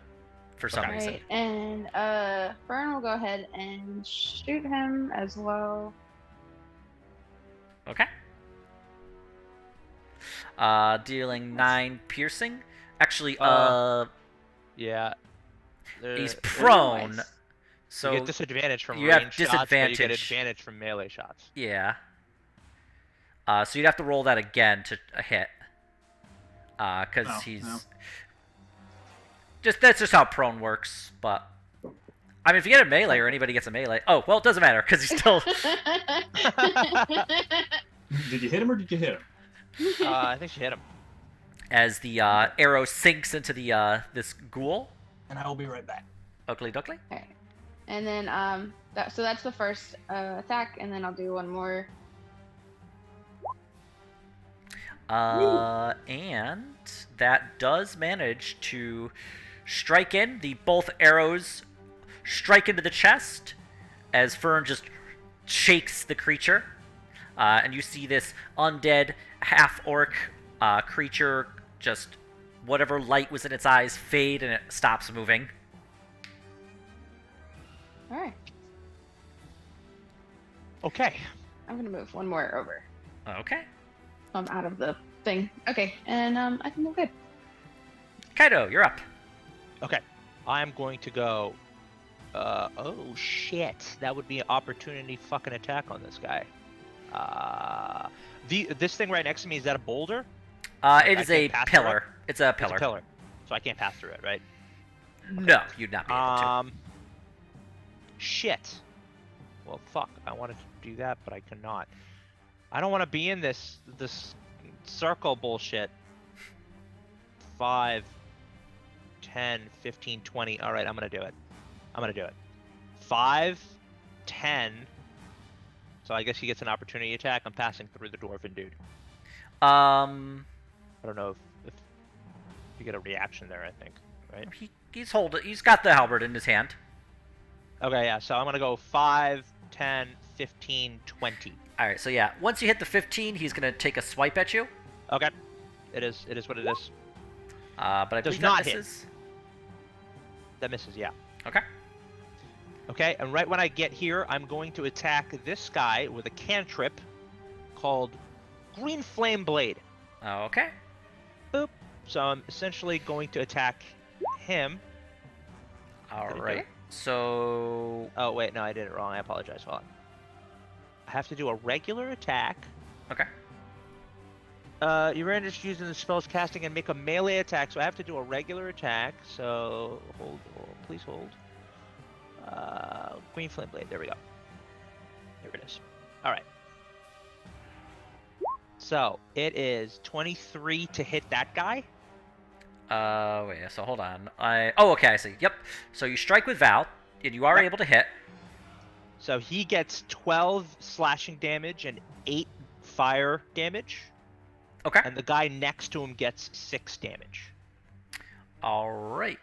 for some Okay. reason. Right, and Fern will go ahead and shoot him as well. Okay. Dealing 9 piercing. Actually, Yeah. he's There- prone. Nice. So you get disadvantage from you have range shots, but you get disadvantage. advantage from melee shots. yeah. So you'd have to roll that again to a hit. Because Oh, he's no. that's just how prone works. But I mean, if you get a melee or anybody gets a melee, oh well, it doesn't matter because he's still. Did you hit him or did you hit him? I think she hit him. As the arrow sinks into the this ghoul. And I will be right back. Oakley Duckley. Okay. And then so that's the first attack, and then I'll do one more. And that does manage to strike in. The both arrows strike into the chest as Fern just shakes the creature. And you see this undead half-orc creature just whatever light was in its eyes fade and it stops moving. All right. Okay. I'm gonna move one more over. Okay. I'm out of the thing. Okay, and I think we're good. Kaido, you're up. Okay. I'm going to go. Oh shit! That would be an opportunity fucking attack on this guy. This thing right next to me, is that a boulder? It I is a can't pass through it? pillar. It's a It's pillar. a pillar, so I can't pass through it, right? No, you'd not be able to. Shit. Well, fuck. I wanted to do that, but I cannot. I don't want to be in this circle bullshit. 5, 10, 15, 20. All right, I'm gonna do it. 5, 10. So I guess he gets an opportunity attack. I'm passing through the dwarven dude. I don't know if you get a reaction there. I think, right? He's got the halberd in his hand. Okay, yeah. So I'm gonna go 5, 10, 15, 20. All right, so yeah, once you hit the 15, he's gonna take a swipe at you. Okay. It is what it is. But I Does believe not that hit. misses. That misses, yeah. Okay. Okay, and right when I get here, I'm going to attack this guy with a cantrip called Green Flame Blade. Okay. Boop. So I'm essentially going to attack him. All Did I do right. it? So Oh, wait, no, I did it wrong. I apologize. Hold on. I have to do a regular attack. okay. Your range using the spell's casting and make a melee attack, so I have to do a regular attack. So hold, please hold. Green Flame Blade. There we go. There it is. All right. So it is 23 to hit that guy. Wait. So hold on. Okay. I see. Yep. So you strike with Val, and you are Yep. able to hit. So he gets 12 slashing damage and 8 fire damage. Okay. And the guy next to him gets 6 damage. All right.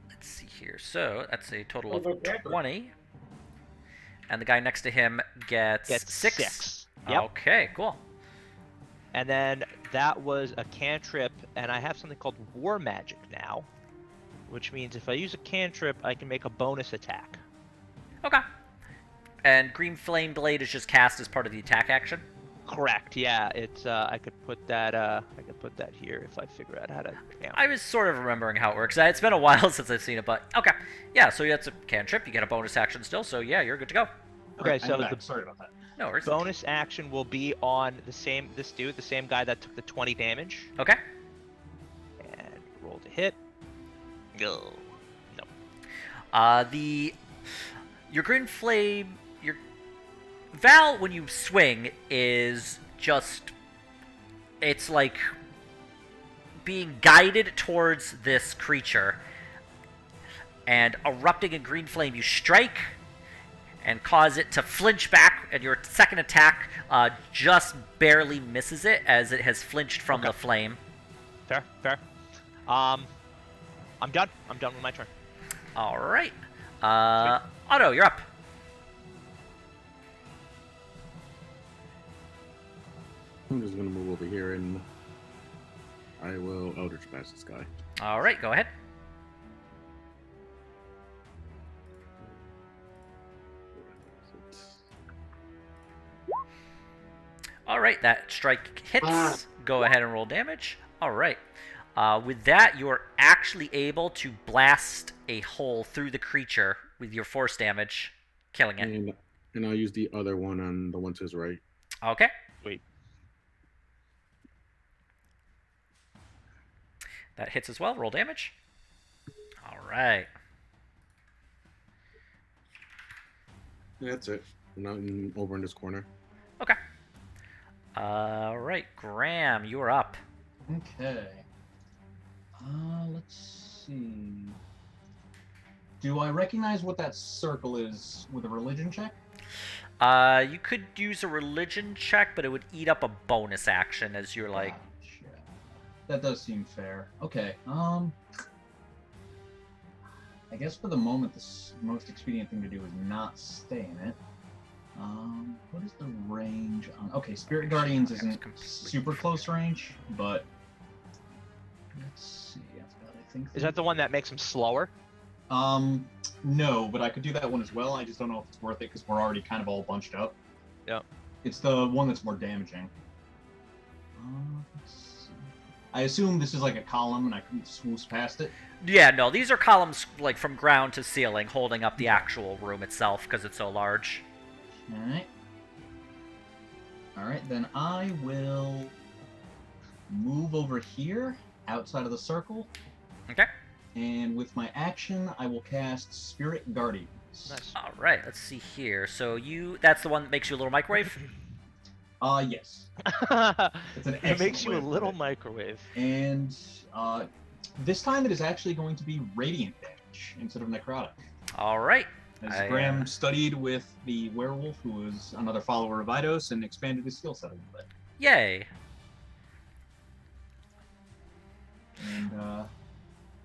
Let's see here. So that's a total of 20. And the guy next to him gets, Gets 6. 6. Yep. Okay. Cool. And then that was a cantrip, and I have something called War Magic now, which means if I use a cantrip, I can make a bonus attack. Okay. And Green Flame Blade is just cast as part of the attack action. Correct. Yeah, it's I could put that here if I figure out how to. Yeah. I was sort of remembering how it works. It's been a while since I've seen it, but okay. Yeah, so that's a cantrip. You get a bonus action still, so yeah, you're good to go. Okay, Right, so I'm back. the Sorry about that. No worries. bonus action will be on this dude, the same guy that took the 20 damage, Okay. and roll to hit. Go. No. Your Green Flame, your Val, when you swing, is just, it's like being guided towards this creature, and erupting in green flame, you strike and cause it to flinch back, and your second attack just barely misses it as it has flinched from the flame. Fair. I'm done. I'm done with my turn. All right. Otto, you're up. I'm just gonna move over here and I will Eldritch Blast this guy. All right, go ahead. All right, that strike hits. Go ahead and roll damage. All right. With that, you are actually able to blast a hole through the creature with your force damage, killing it. And I'll use the other one on the one to his right. Okay. Wait. That hits as well. Roll damage. All right. That's it. Now I'm over in this corner. Okay. All right, Graham, you are up. Okay. Let's see. Do I recognize what that circle is with a religion check? You could use a religion check, but it would eat up a bonus action as you're like. Gotcha. That does seem fair. Okay. I guess for the moment, the most expedient thing to do is not stay in it. What is the range on? Okay, Spirit Guardians isn't super close range, but let's see. I think. Is that the one that makes him slower? No, but I could do that one as well. I just don't know if it's worth it because we're already kind of all bunched up. Yep. It's the one that's more damaging. Let's see. I assume this is like a column and I can swoosh past it. Yeah, no, these are columns like from ground to ceiling, holding up the actual room itself because it's so large. Alright. Alright, then I will move over here, outside of the circle. Okay. And with my action, I will cast Spirit Guardians. Nice. All right, let's see here. So that's the one that makes you a little microwave? Yes. It's an It makes excellent you way a to put little it. microwave. And this time it is actually going to be radiant damage instead of necrotic. All right. As Graham studied with the werewolf, who was another follower of Eidos, and expanded his skill set a little bit. Yay. And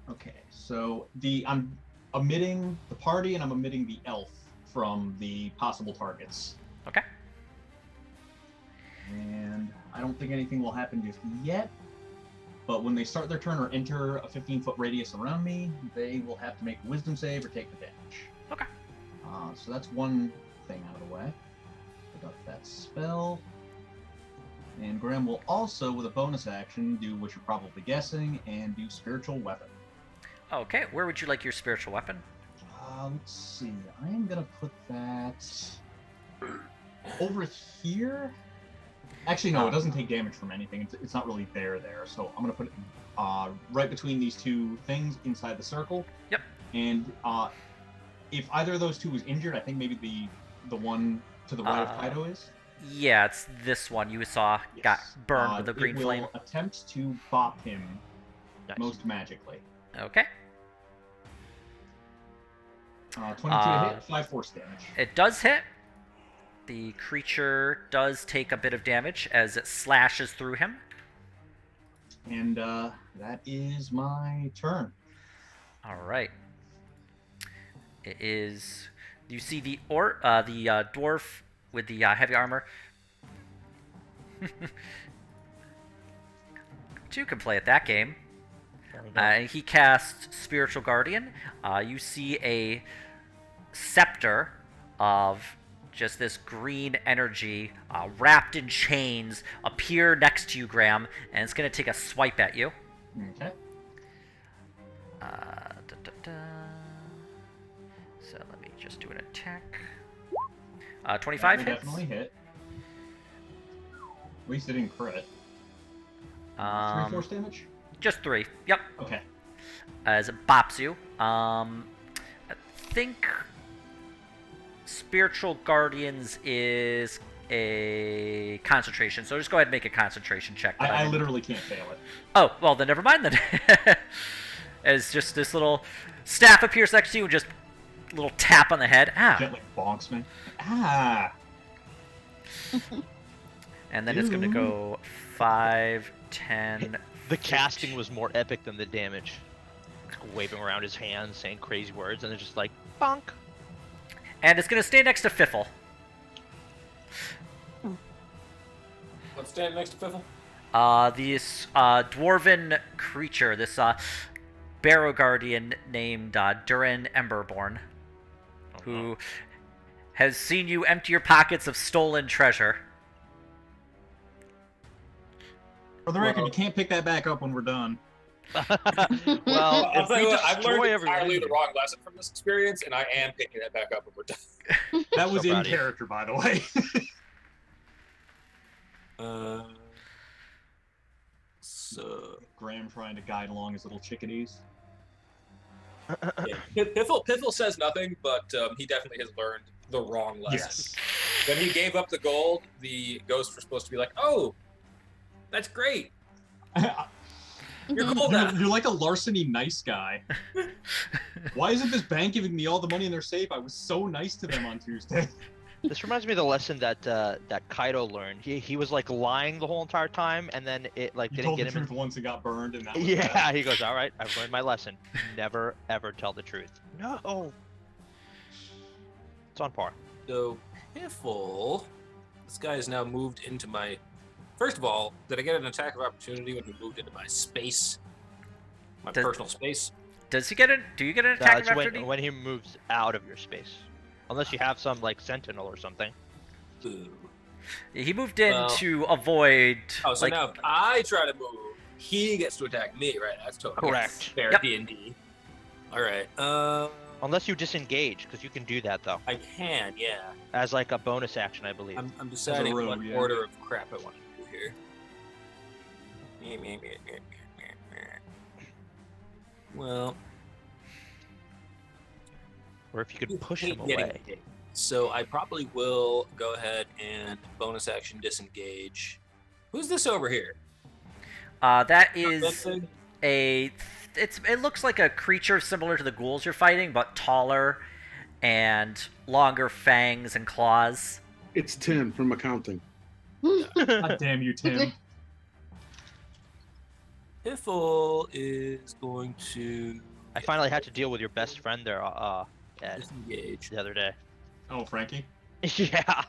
okay, so I'm omitting the party and I'm omitting the elf from the possible targets. Okay. And I don't think anything will happen just yet. But when they start their turn or enter a 15-foot radius around me, they will have to make a wisdom save or take the damage. Okay. So that's one thing out of the way. Pick up that spell. And Graham will also, with a bonus action, do what you're probably guessing, and do Spiritual Weapon. Okay, where would you like your spiritual weapon? Let's see. I am going to put that over here. Actually, no, it doesn't take damage from anything. It's not really there. So I'm going to put it right between these two things inside the circle. Yep. And if either of those two was injured, I think maybe the one to the right of Kaido is. Yeah, it's this one you saw got burned with a green it will flame. Attempt to bop him Nice. most magically. Okay. 22 to hit, 5 force damage. It does hit. The creature does take a bit of damage as it slashes through him. And that is my turn. All right. It is. You see the dwarf with the heavy armor. Two can play at that game. He casts Spiritual Guardian. You see a scepter of just this green energy wrapped in chains appear next to you, Graham, and it's going to take a swipe at you. Okay. So let me just do an attack. 25 That will hits. definitely hit. At least it didn't crit. 3 force damage? Just 3. Yep. Okay. As it bops you. I think Spiritual Guardians is a concentration, so just go ahead and make a concentration check. I literally can't fail it. Oh, well then never mind then. As just this little staff appears next to you and just a little tap on the head. Ah. Gently bonks me. Ah! And then it's going to go 5, 10. The casting was more epic than the damage. Waving around his hands, saying crazy words, and then just like, bonk. And it's going to stay next to Fiffle. What's standing next to Fiffle? This dwarven creature, this Barrow Guardian named Durin Emberborn, who has seen you empty your pockets of stolen treasure. For the record, you can't pick that back up when we're done. Well, I'll if tell we you what, I've learned destroy entirely everyone, the wrong lesson from this experience, and I am picking that back up when we're done. That was So in proud of you. character, by the way. Let's. Graham trying to guide along his little chickadees. Yeah. Piffle says nothing, but he definitely has learned the wrong lesson. Yes. When he gave up the gold, the ghosts were supposed to be like, "Oh, that's great. You're cool now." You're like a larceny nice guy. Why isn't this bank giving me all the money in their safe? I was so nice to them on Tuesday. This reminds me of the lesson that that Kaido learned. He was like lying the whole entire time, and then it like You didn't told get the him. truth once and got burned, and that was Yeah, bad. he goes, all right, I've learned my lesson. Never ever tell the truth. No. It's on par. So, Piffle, this guy has now moved into my. First of all, did I get an attack of opportunity when he moved into my space? My personal space? Does he get an? Do you get an No, attack it's of opportunity? when he moves out of your space. Unless you have some like sentinel or something. Ooh. He moved in Well- to avoid. Oh, so like, now if I try to move, he gets to attack me, right? That's totally Correct. fair Yep. D&D. All right. Unless you disengage, because you can do that though. I can, yeah. As like a bonus action, I believe. I'm deciding rogue, what yeah. order of crap I want to do here. Well, Or if you could push hate him getting away. hit. So I probably will go ahead and bonus action disengage. Who's this over here? that That is thing? a. It looks like a creature similar to the ghouls you're fighting, but taller and longer fangs and claws. It's Tim from accounting. God damn you, Tim. Piffle is going to I finally had to deal with your best friend there, Ed, disengage. the other day. Oh, Frankie? Yeah.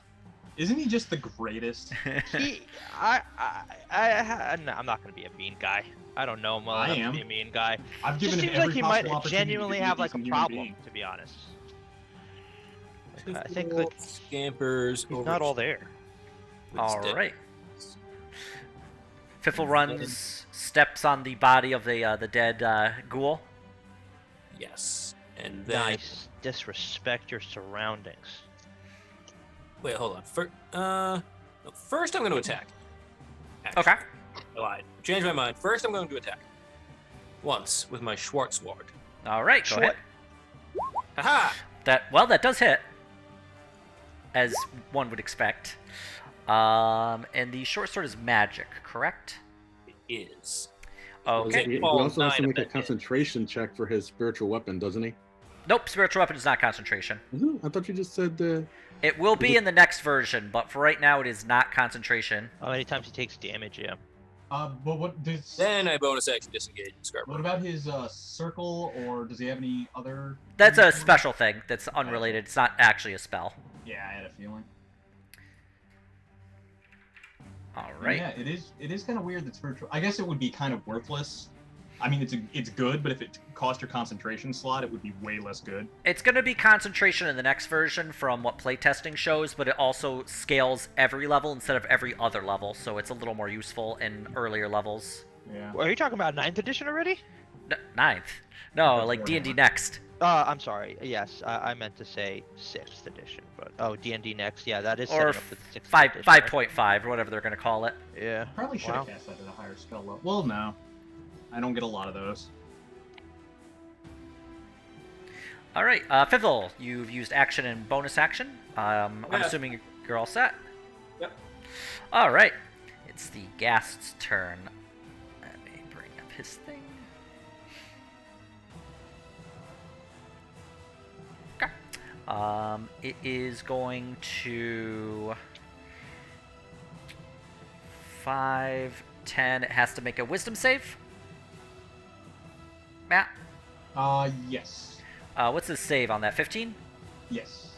Isn't he just the greatest? I'm not gonna be a mean guy. I don't know him well I enough am. to be a mean guy. I've Just given him seems every like he possible might opportunity genuinely to be have a like a decent human problem, being. to be honest. I Piffle think like scampers he's over not all to there. his All dead. right. Fiffle runs, steps on the body of the dead ghoul. Yes. And then Nice. Disrespect your surroundings. wait, hold on. First I'm going to attack. Actually, Okay. I lied. Change my mind. First I'm going to attack. Once with my Schwartz sword. All right. Go ahead. Haha! That does hit, as one would expect. And the short sword is magic, correct? It is. Okay. Okay. He Paul, also has to 9 make a of that hit. concentration check for his spiritual weapon, doesn't he? Nope. Spiritual weapon is not concentration. Mhm, I thought you just said It will be in the next version, but for right now, it is not concentration. How many times he takes damage? Yeah. But what does? Then I bonus action disengage and What Scarborough. about his circle, or does he have any other? That's a things for it? special thing. That's unrelated. It's not actually a spell. Yeah, I had a feeling. All right. Yeah, it is kind of weird that spiritual. I guess it would be kind of worthless. I mean, it's good, but if it cost your concentration slot, it would be way less good. It's going to be concentration in the next version from what playtesting shows, but it also scales every level instead of every other level, so it's a little more useful in earlier levels. Yeah. Are you talking about 9th edition already? Ninth. No, That's like more D&D than next. I'm sorry. Yes, I meant to say 6th edition, but D&D next. Yeah, that is Or setting up for the 6th Five edition. right? 5.5 or whatever they're going to call it. Yeah. Probably should Wow. have cast that at a higher spell level. Well, no, I don't get a lot of those. All right, Fizzle, you've used action and bonus action. I'm Yeah. assuming you're all set. Yep. All right, it's the Ghast's turn. Let me bring up his thing. Okay. It is going to 5, 10. It has to make a Wisdom save. Matt, Yes. what's his save on that? 15. Yes.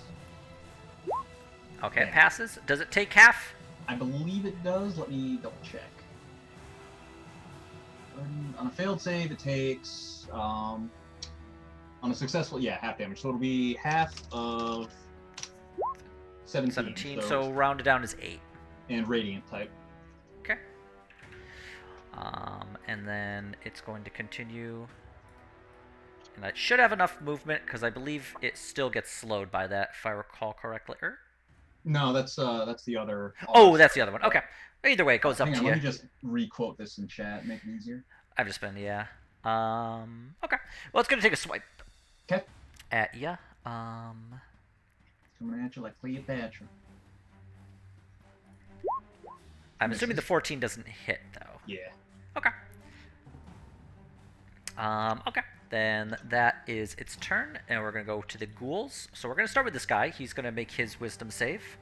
Okay, it Yeah. passes. Does it take half? I believe it does. Let me double check. On a failed save, it takes on a successful, half damage. So it'll be half of 17. 17. So rounded down is 8. and radiant type. Okay. And then it's going to continue. And I should have enough movement because I believe it still gets slowed by that, if I recall correctly. No, that's the other. Oh, that's the other one. Okay. Either way, it goes up Hang to on, you. let me just re-quote this in chat, make it easier. I've just been, yeah. Okay. Well, it's gonna take a swipe Okay. at ya. Coming at you like Cleopatra. I'm assuming the Misses. 14 doesn't hit though. Yeah. Okay. Okay. Then that is its turn, and we're gonna go to the ghouls. So we're gonna start with this guy. He's gonna make his wisdom save.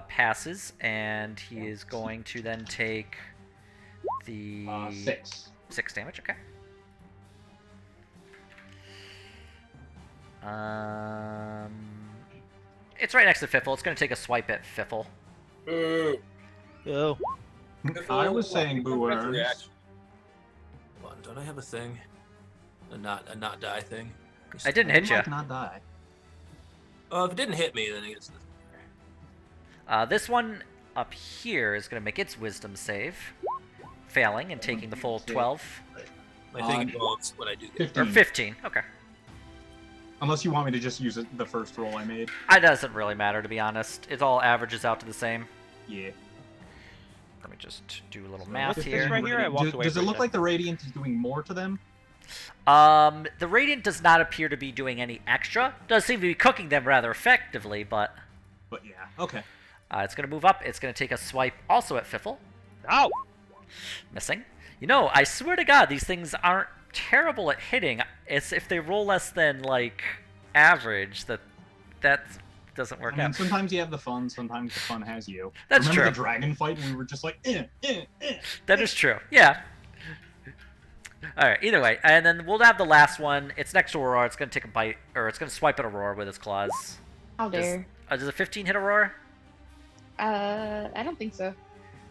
Passes, and he is going to then take the 6. 6 damage. Okay. It's right next to Fiffle. It's going to take a swipe at Fiffle. Oh. I was saying boo words. Hold on, don't I have a thing? A not die thing? I didn't hit you. Might not die. Oh, if it didn't hit me, then I guess. This one up here is going to make its wisdom save, failing and taking the full 12 My thing involves when I do this. or 15. 15. Okay. Unless you want me to just use the first roll I made. It doesn't really matter, to be honest. It all averages out to the same. Yeah. Let me just do a little math What's this here. right here? I walked away Does for it a look second. like the Radiant is doing more to them? The Radiant does not appear to be doing any extra. Does seem to be cooking them rather effectively, but But yeah. Okay. it's going to move up. It's going to take a swipe also at Fiffle. Ow! Missing. You know, I swear to God, these things aren't terrible at hitting. It's if they roll less than, like, average, that doesn't work I mean, out. sometimes you have the fun, sometimes the fun has you. That's Remember true. the dragon fight? We were just like, That is true. Yeah. Alright, either way. And then we'll have the last one. It's next to Aurora. It's going to take a bite, or it's going to swipe at Aurora with its claws. How dare. Does a 15 hit Aurora? I don't think so.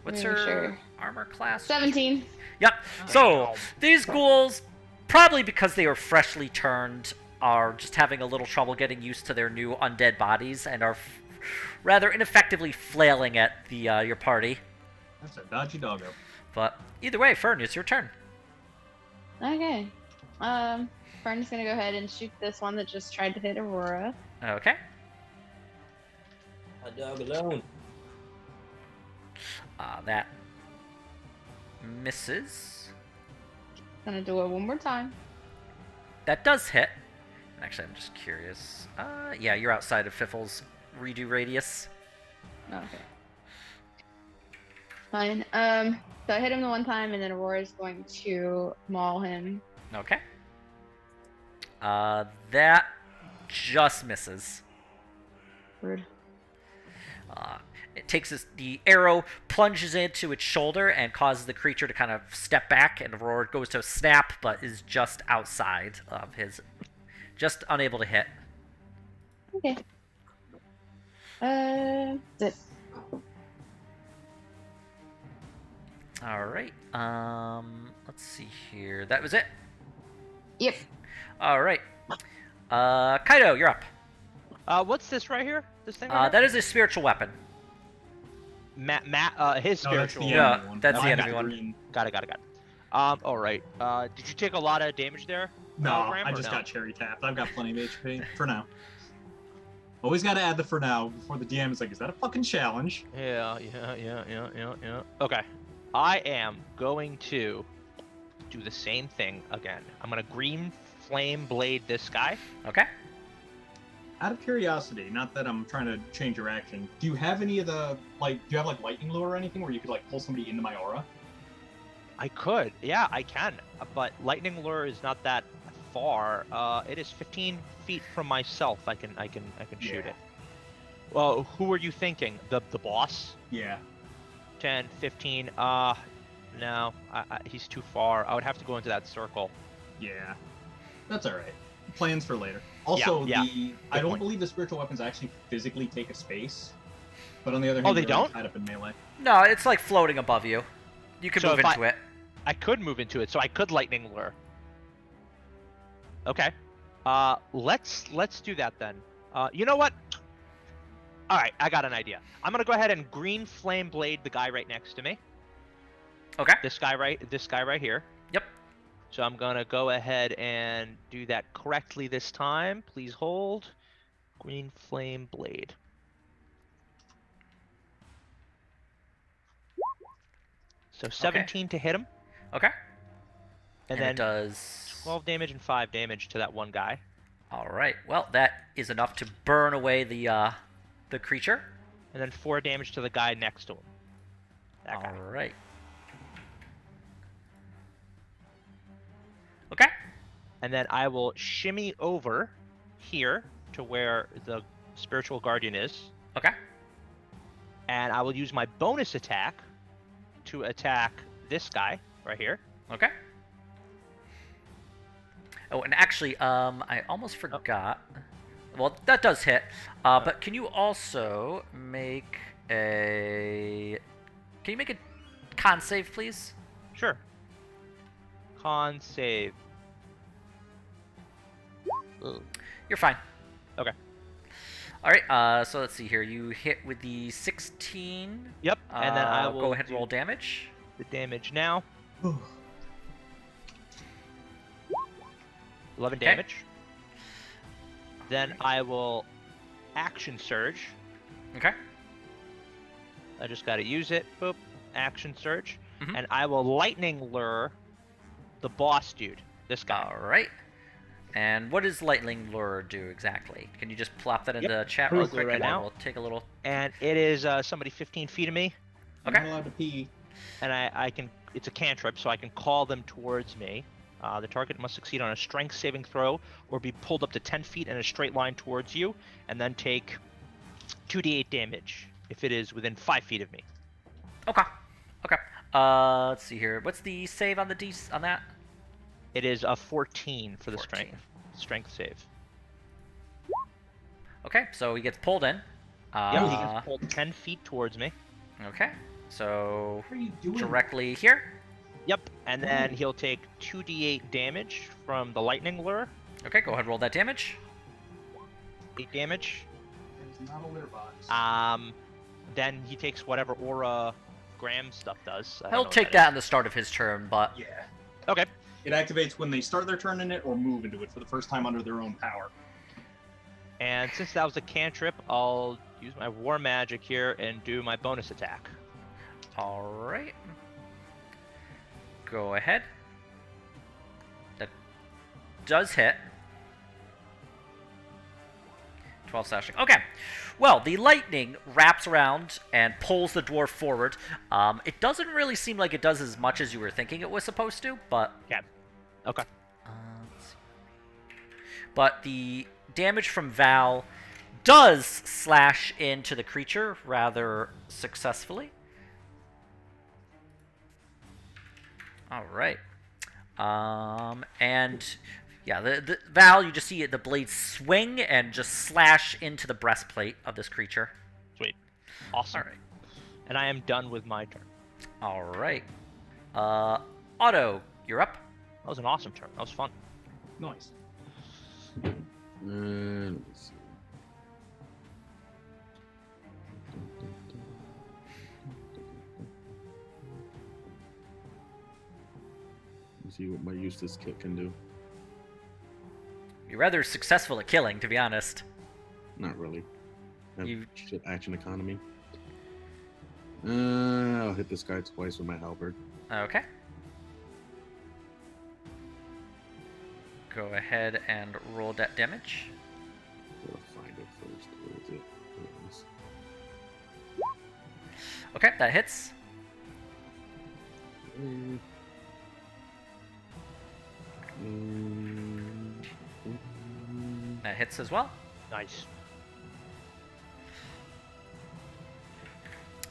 What's Really her sure. armor class? 17. Yep. So, these ghouls, probably because they are freshly turned, are just having a little trouble getting used to their new undead bodies and are rather ineffectively flailing at the your party. That's a dodgy doggo. But either way, Fern, it's your turn. Okay. Fern's gonna go ahead and shoot this one that just tried to hit Aurora. Okay. A dog alone. That misses. Gonna do it one more time. That does hit. Actually, I'm just curious. Yeah, you're outside of Fiffle's redo radius. Okay. Fine. So I hit him the one time, and then Aurora's going to maul him. Okay. That just misses. Rude. It takes the arrow, plunges into its shoulder, and causes the creature to kind of step back, and Aurora goes to snap, but is just outside of his... Just unable to hit. Okay. Zip. Alright. Let's see here. That was it? Yep. Alright. Kaido, you're up. What's this right here? This thing right here? That is a spiritual weapon. His No, that's spiritual. the Yeah, enemy one. that's the I've enemy got one. green. Got it. All right. Did you take a lot of damage there? No, Graham, I or just no? got cherry tapped. I've got plenty of HP for now. Always got to add the for now before the DM is like, is that a fucking challenge? Yeah. Okay. I am going to do the same thing again. I'm gonna green flame blade this guy. Okay. Out of curiosity, not that I'm trying to change your action, do you have any of the, like, do you have, like, lightning lure or anything where you could, like, pull somebody into my aura? I could. Yeah, I can. But lightning lure is not that far. It is 15 feet from myself. I can shoot Yeah. it. Well, who are you thinking? The boss? Yeah. 10, 15. No, he's too far. I would have to go into that circle. Yeah. That's alright. Plans for later. Also, yeah. I don't point. believe the spiritual weapons actually physically take a space. But on the other Oh, hand, they they're, like, don't? tied up in melee. No, it's like floating above you. You can So move if into it. I could move into it, so I could lightning lure. Okay. Let's do that then. You know what? All right, I got an idea. I'm gonna go ahead and green flame blade the guy right next to me. Okay. This guy right here. Yep. So I'm gonna go ahead and do that correctly this time. Please hold. green flame blade. So 17 to hit him, Okay. and And it then does 12 damage and 5 damage to that one guy. All right. Well, that is enough to burn away the creature. And then 4 damage to the guy next to him. That guy. All right. Okay. And then I will shimmy over here to where the spiritual guardian is. Okay. And I will use my bonus attack to attack this guy right here. Okay. Oh, and actually, I almost forgot. Well, that does hit. But can you also make a? Can you make a con save, please? Sure. Con save. Ugh. You're fine. Okay. All right. So let's see here. You hit with the 16. Yep. And then I will go ahead and do roll damage. the damage now. 11 Okay. damage. Then I will action surge. Okay. I just got to use it. Boop. Action surge. Mhm. And I will lightning lure the boss dude. This guy. All right. And what does lightning lure do exactly? Can you just plop that in Yep. the chat I'll real do it quick, right and then now. we'll take a little. And it is somebody 15 feet of me. I'm Okay. not allowed to pee. And I can. It's a cantrip, so I can call them towards me. The target must succeed on a strength saving throw or be pulled up to 10 feet in a straight line towards you, and then take 2d8 damage if it is within 5 feet of me. Okay. Okay. Let's see here. What's the save on the D on that? It is a 14 for the 14. strength save. Okay, so he gets pulled in. Yep, he gets pulled 10 feet towards me. Okay, so What are you doing? directly here. Yep, and then he'll take 2d8 damage from the lightning lure. Okay, go ahead, roll that damage. 8 damage. It's not a litter box. Then he takes whatever aura Graham stuff does. I don't know He'll what take that on the start of his turn, but Yeah. is. Okay. It activates when they start their turn in it or move into it for the first time under their own power. And since that was a cantrip, I'll use my war magic here and do my bonus attack. all right. Go ahead. That does hit. 12 slashing. Okay. Well, the lightning wraps around and pulls the dwarf forward. It doesn't really seem like it does as much as you were thinking it was supposed to, but Yeah. Okay. let's see. But the damage from Val does slash into the creature rather successfully. All right. And yeah, the Val, you just see the blade swing and just slash into the breastplate of this creature. Sweet. Awesome. All right. And I am done with my turn. All right. Otto, you're up. That was an awesome turn. That was fun. Nice. Let me see. Let me see what my useless kit can do. You're rather successful at killing, to be honest. Not really. I have You- shit action economy. I'll hit this guy twice with my halberd. Okay. Go ahead and roll that damage. Gotta find it first. Where is it? There it is. Okay, that hits. Mm. That hits as well. Nice.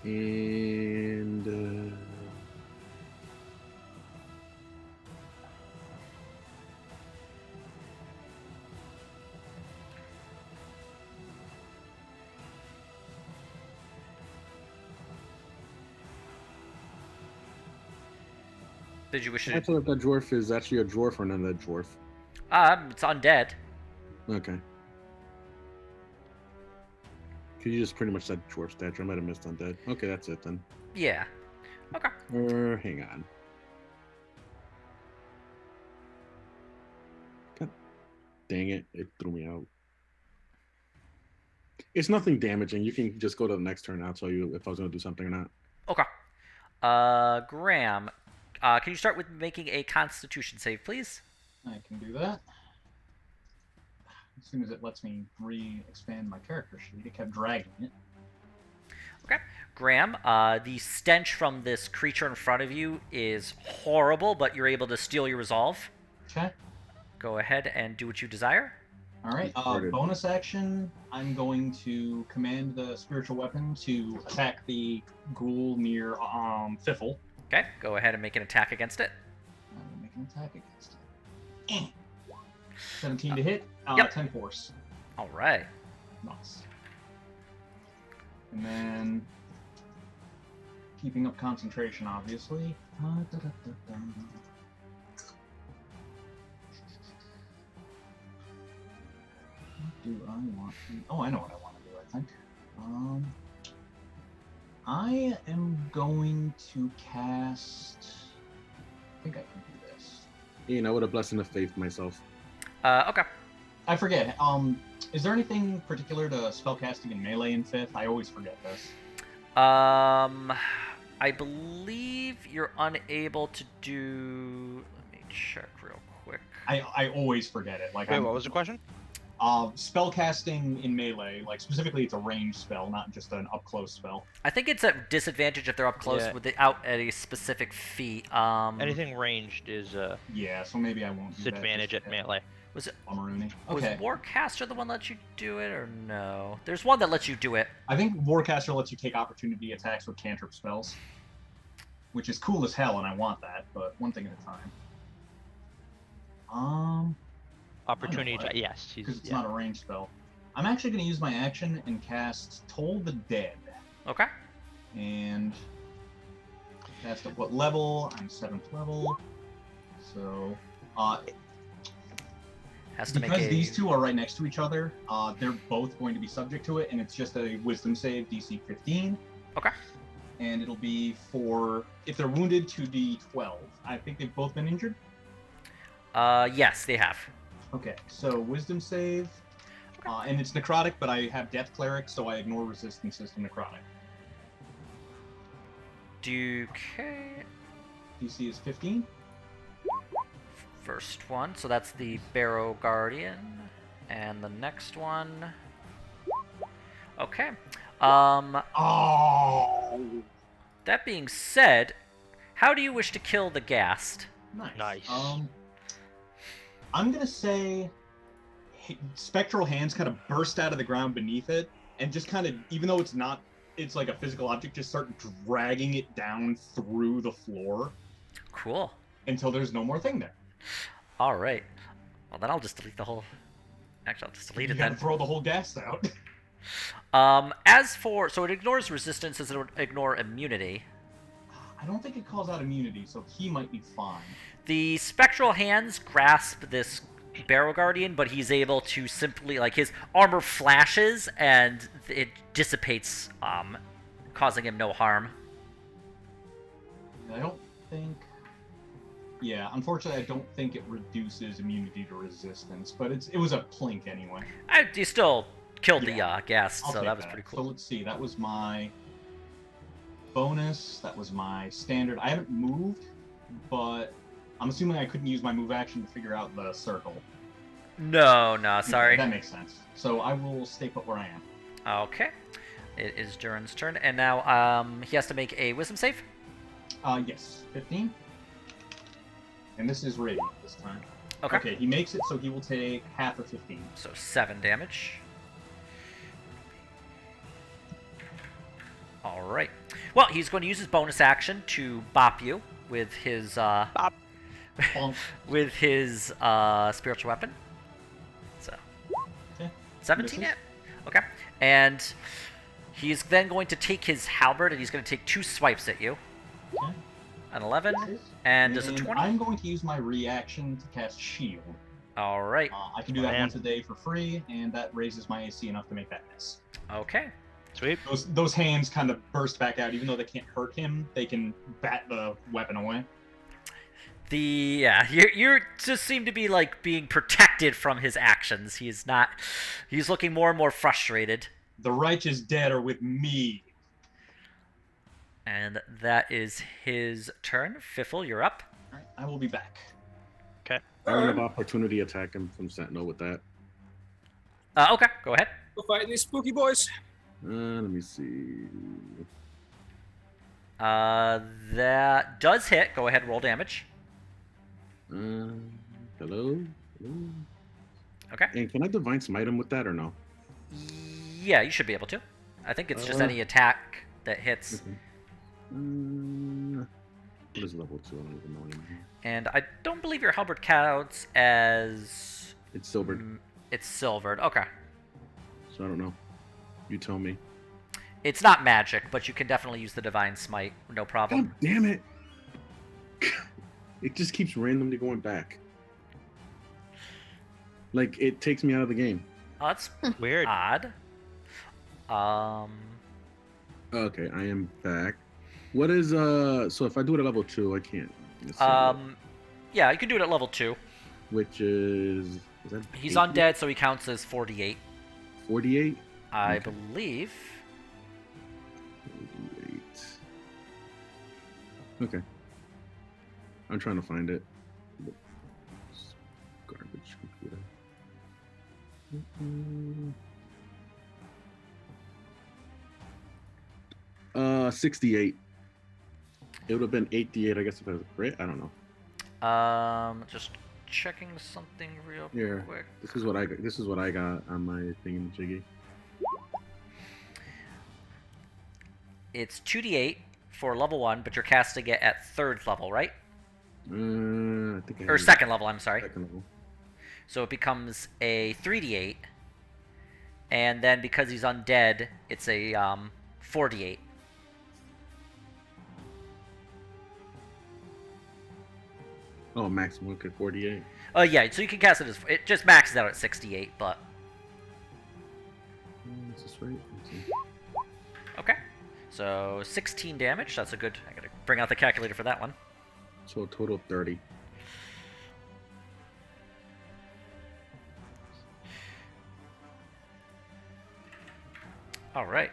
And Did you wish I to? thought that dwarf is actually a dwarf or not a dwarf. It's undead. Okay. Cause you just pretty much said dwarf stature. I might have missed undead. Okay, that's it then. Yeah. Okay. Hang on. God dang it! It threw me out. It's nothing damaging. You can just go to the next turn. I'll tell you if I was going to do something or not. Okay. Graham, can you start with making a Constitution save, please? I can do that. As soon as it lets me expand my character sheet, it kept dragging it. Okay. Graham, the stench from this creature in front of you is horrible, but you're able to steal your resolve. Okay. Go ahead and do what you desire. All right. Bonus action. I'm going to command the spiritual weapon to attack the ghoul near Fiffle. Okay. Go ahead and make an attack against it. I'm gonna make an attack against it. 17 to hit. Yep. 10 force. All right. Nice. And then keeping up concentration, obviously. What do I want to... Oh, I know what I want to do, I think. I am going to cast... I think I can do this. You know, with a blessing of faith myself. Okay. I forget. Is there anything particular to spellcasting in melee in 5th? I always forget this. I believe you're unable to do... Let me check real quick. I always forget it. Like, Wait, what was the question? Spellcasting in melee, like specifically, it's a ranged spell, not just an up close spell. I think it's a disadvantage if they're up close Yeah. without a specific feat. Anything ranged is Yeah, so maybe I won't do that. disadvantage at melee. Was it? Bummeroony. Was Okay. Warcaster the one that lets you do it, or no? There's one that lets you do it. I think Warcaster lets you take opportunity attacks with cantrip spells, which is cool as hell, and I want that. But one thing at a time. Opportunity what? to, yes. Because it's Yeah. not a ranged spell. I'm actually going to use my action and cast Toll the Dead. Okay. And cast at what level? I'm 7th level. So, Has to make because a. these two are right next to each other, they're both going to be subject to it, and it's just a Wisdom save, DC 15. Okay. And it'll be for, if they're wounded, 2d12. I think they've both been injured. Yes, they have. Okay, so Wisdom save, and it's necrotic, but I have Death Cleric, so I ignore resistances to necrotic. Okay. DC is 15. First one, so that's the Barrow Guardian, and the next one. Okay. Oh, That being said, how do you wish to kill the Ghast? Nice. I'm gonna say spectral hands kind of burst out of the ground beneath it, and just kind of, even though it's not, it's like a physical object, just start dragging it down through the floor Cool. until there's no more thing there. All right. Well, then I'll just delete the whole. Actually, I'll just delete You it gotta then. throw the whole gas out. As for so it ignores resistance, does it ignore immunity? I don't think it calls out immunity, so he might be fine. The spectral hands grasp this Barrow Guardian, but he's able to simply, like, his armor flashes and it dissipates, causing him no harm. I don't think... Yeah, unfortunately, I don't think it reduces immunity to resistance, but it was a plink anyway. You still killed the Yeah. Ghast, I'll so take that was pretty cool. So let's see, that was my bonus, that was my standard. I haven't moved, but I'm assuming I couldn't use my move action to figure out the circle. No, sorry. That makes sense. So I will stay put where I am. Okay. It is Durin's turn, and now he has to make a wisdom save. Yes, 15. And this is radiant this time. Okay. Okay, he makes it, so he will take half of 15. So 7 damage. All right. Well, he's going to use his bonus action to bop you with his Bonk. with his spiritual weapon. So Okay. 17 Misses. hit. Okay. And he's then going to take his halberd and he's going to take 2 swipes at you. Okay. An 11 and does a 20. I'm going to use my reaction to cast Shield. All right. I can do that Man. once a day for free, and that raises my AC enough to make that miss. Okay. Sweet. Those hands kind of burst back out, even though they can't hurt him. They can bat the weapon away. You just seem to be like being protected from his actions. He's looking more and more frustrated. The righteous dead are with me. And that is his turn. Fiffle, you're up. All right, I will be back. I will have opportunity attack him from Sentinel with that. Okay, go ahead. Go fight these spooky boys. Let me see. That does hit. Go ahead, roll damage. Hello? Hello? Okay. And can I divine smite him with that or no? Yeah, you should be able to. I think it's just Uh, any attack that hits. What is level 2? I don't even know anymore. And I don't believe your halberd counts as... It's silvered, It's silvered. Okay. so I don't know. You tell me. It's not magic, but you can definitely use the divine smite. No problem. God damn it! It just keeps randomly going back. Like, it takes me out of the game. Oh, that's Weird. odd. Okay, I am back. What is, so if I do it at level 2, I can't. necessarily- Yeah, you can do it at level 2. Which is that He's 80? undead, so he counts as 48. 48? I Okay. believe. 48. Okay. I'm trying to find it. Garbage computer. 68. It would have been 88, I guess, if I was a crit. I don't know. Just checking something real Here. quick. This is what I got. This is what I got on my thingamajiggy. It's 2d8 for level 1, but you're casting it at 3rd level, right? I think I Or have 2nd level, I'm sorry. second level. So it becomes a 3d8. And then because he's undead, it's a 4d8. Oh, maximum at 48. Yeah, so you can cast it as... It just maxes out at 68, but... Is this right? Let's see. Okay. So 16 damage. That's a good... I gotta bring out the calculator for that one. So total 30. Alright.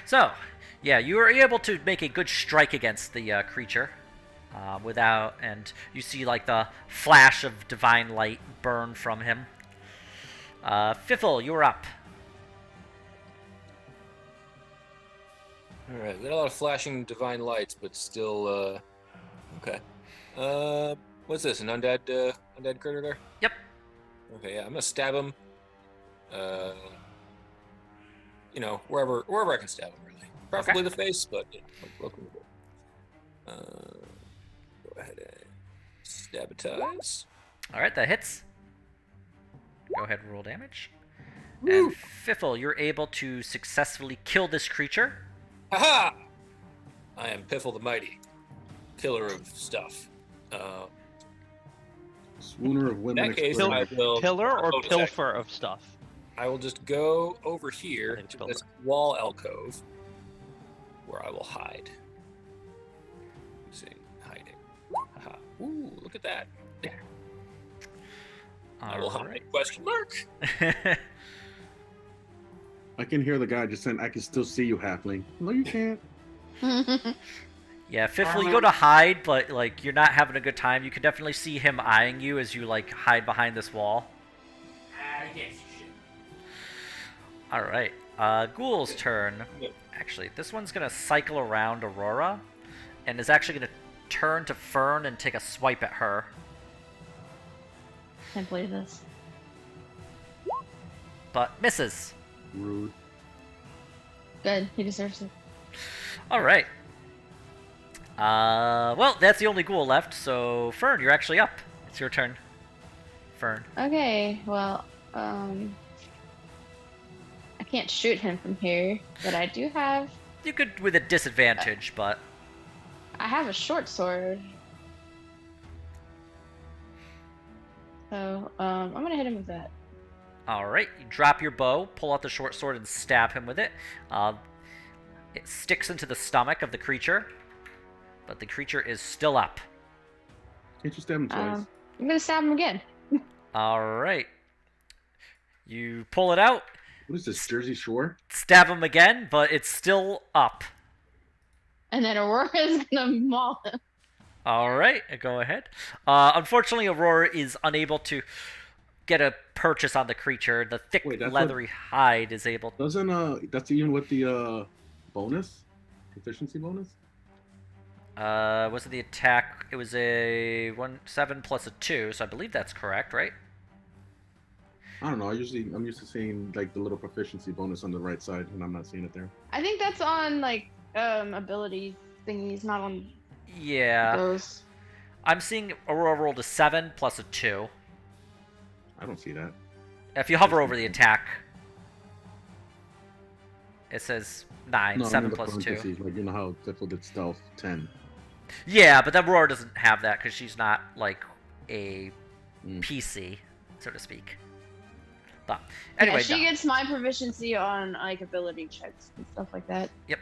So, yeah, you were able to make a good strike against the creature. Without... And you see, like, the flash of divine light burn from him. Fiffle, you're up. All right, we got a lot of flashing divine lights, but still, okay. What's this? An undead critter there? Yep. Okay, yeah, I'm gonna stab him. You know, wherever I can stab him, really. Preferably the face, but you know, welcome to go ahead and stabitize. Alright, that hits. Go ahead and roll damage. Woo! And Fiffle, you're able to successfully kill this creature. Haha! I am Piffle the Mighty, killer of stuff. Swooner of women. In that case, explorer. I will Pillar or bonus pilfer of stuff? I will just go over here I think to pillar. this wall alcove where I will hide. Using hiding. Haha. Ooh, look at that. I will hide. Question mark. I can hear the guy just saying, I can still see you, halfling. No, you can't. Yeah, Fiffle, you go to hide, but like you're not having a good time. You can definitely see him eyeing you as you like hide behind this wall. Yes, All right, Ghoul's turn. Actually, this one's gonna cycle around Aurora, and is actually gonna turn to Fern and take a swipe at her. Can't believe this. But misses. Rude. Good. He deserves it. All right. Well, that's the only ghoul left. So Fern, you're actually up. It's your turn. Fern. Okay, well, I can't shoot him from here, but I do have... You could with a disadvantage, but I have a short sword. So, I'm gonna hit him with that. all right. You drop your bow, pull out the short sword, and stab him with it. It sticks into the stomach of the creature, but the creature is still up. Can't you stab him twice? I'm gonna stab him again. All right. You pull it out. What is this, Jersey Shore? Stab him again, but it's still up. And then Aurora is gonna maul him. All right, go ahead. Unfortunately, Aurora is unable to get a purchase on the creature. The thick, Wait, that's leathery hide is able. Doesn't that's even with the bonus, proficiency bonus? Was it the attack? It was a 7 plus a 2, so I believe that's correct, right? I don't know. I'm used to seeing like the little proficiency bonus on the right side, and I'm not seeing it there. I think that's on like abilities thingies, not on Yeah. those. I'm seeing Aurora rolled a 7 plus a 2. I don't see that. If you hover over the attack, it says 9, No, 7 in the plus 2. parentheses, like you know how Tiffle did stealth 10. Yeah, but then Aurora doesn't have that because she's not like a Mm. PC, so to speak. But anyway, Yeah, she no. gets my proficiency on like ability checks and stuff like that. Yep.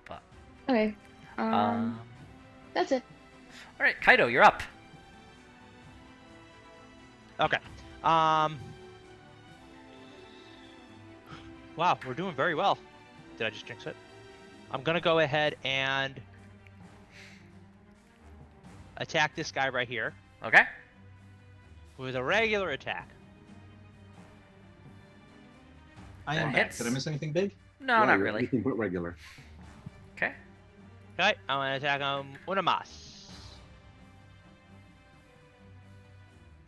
But Okay. um, That's it. all right, Kaido, you're up. Okay. Wow, we're doing very well. Did I just jinx it? I'm gonna go ahead and attack this guy right here Okay. with a regular attack. I am That back. hits. Did I miss anything big? No, Yeah, not You really. can put regular. Okay. Okay, I'm gonna attack him una mas.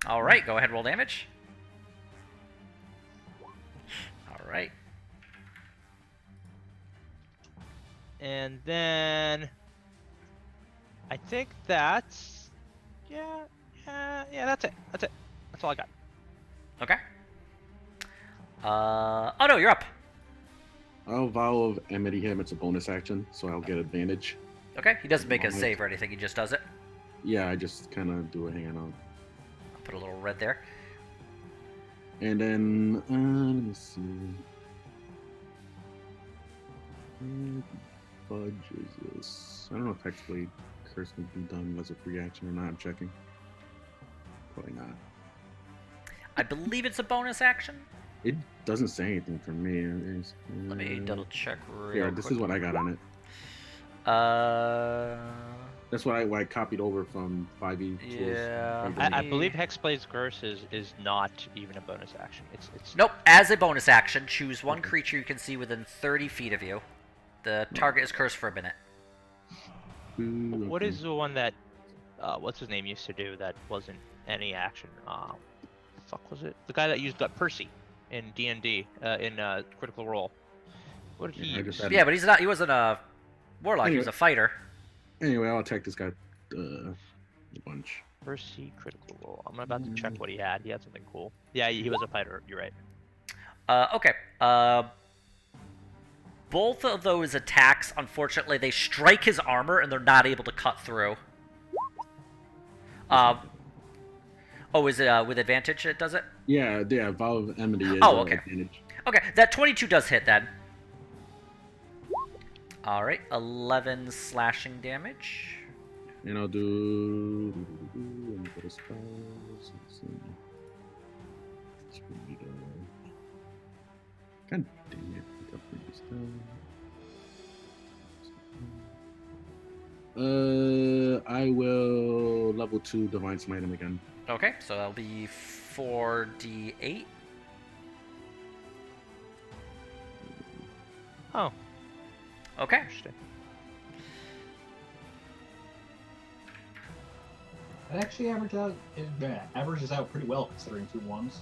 All right, go ahead, roll damage. All right. And then I think that's yeah, that's it. That's it. That's all I got. Okay. Oh no, you're up. I'll vow of enmity him. It's a bonus action, so I'll get advantage. Okay, he doesn't make a Alright. save or anything. He just does it. Yeah, I just kind of do a hang on. I'll put a little red there. And then let me see. Fudge is this? I don't know if Hexblade Curse can be done as a free action or not. I'm checking. Probably not. I believe it's a bonus action. It doesn't say anything for me. Let me double check real Yeah, quick. this is what I got on it. Uh, That's what I copied over from 5e. Yeah. I believe Hexblade's Curse is not even a bonus action. It's nope. As a bonus action, choose one Okay. creature you can see within 30 feet of you. The target is cursed for a minute. What is the one that what's his name used to do that wasn't any action? Fuck was it? The guy that used Percy in D&D in Critical Role. What did he Yeah, I use? just had- Yeah, but he's not. He wasn't a warlock. He was a fighter. Anyway, I'll attack this guy a bunch. Percy Critical Role. I'm about to check what he had. He had something cool. Yeah, he was a fighter. You're right. Okay. Both of those attacks, unfortunately, they strike his armor and they're not able to cut through. Oh, is it with advantage? It does it. Yeah, vow of enmity is Oh, okay. advantage. Okay, that 22 does hit then. All right, 11 slashing damage. And I'll do. Let me go to spells. Let's see. God dang it. I will level 2 Divine Smite him again. Okay, so that'll be 4d8. Oh, Okay. interesting. That actually averages out pretty well considering 2 ones.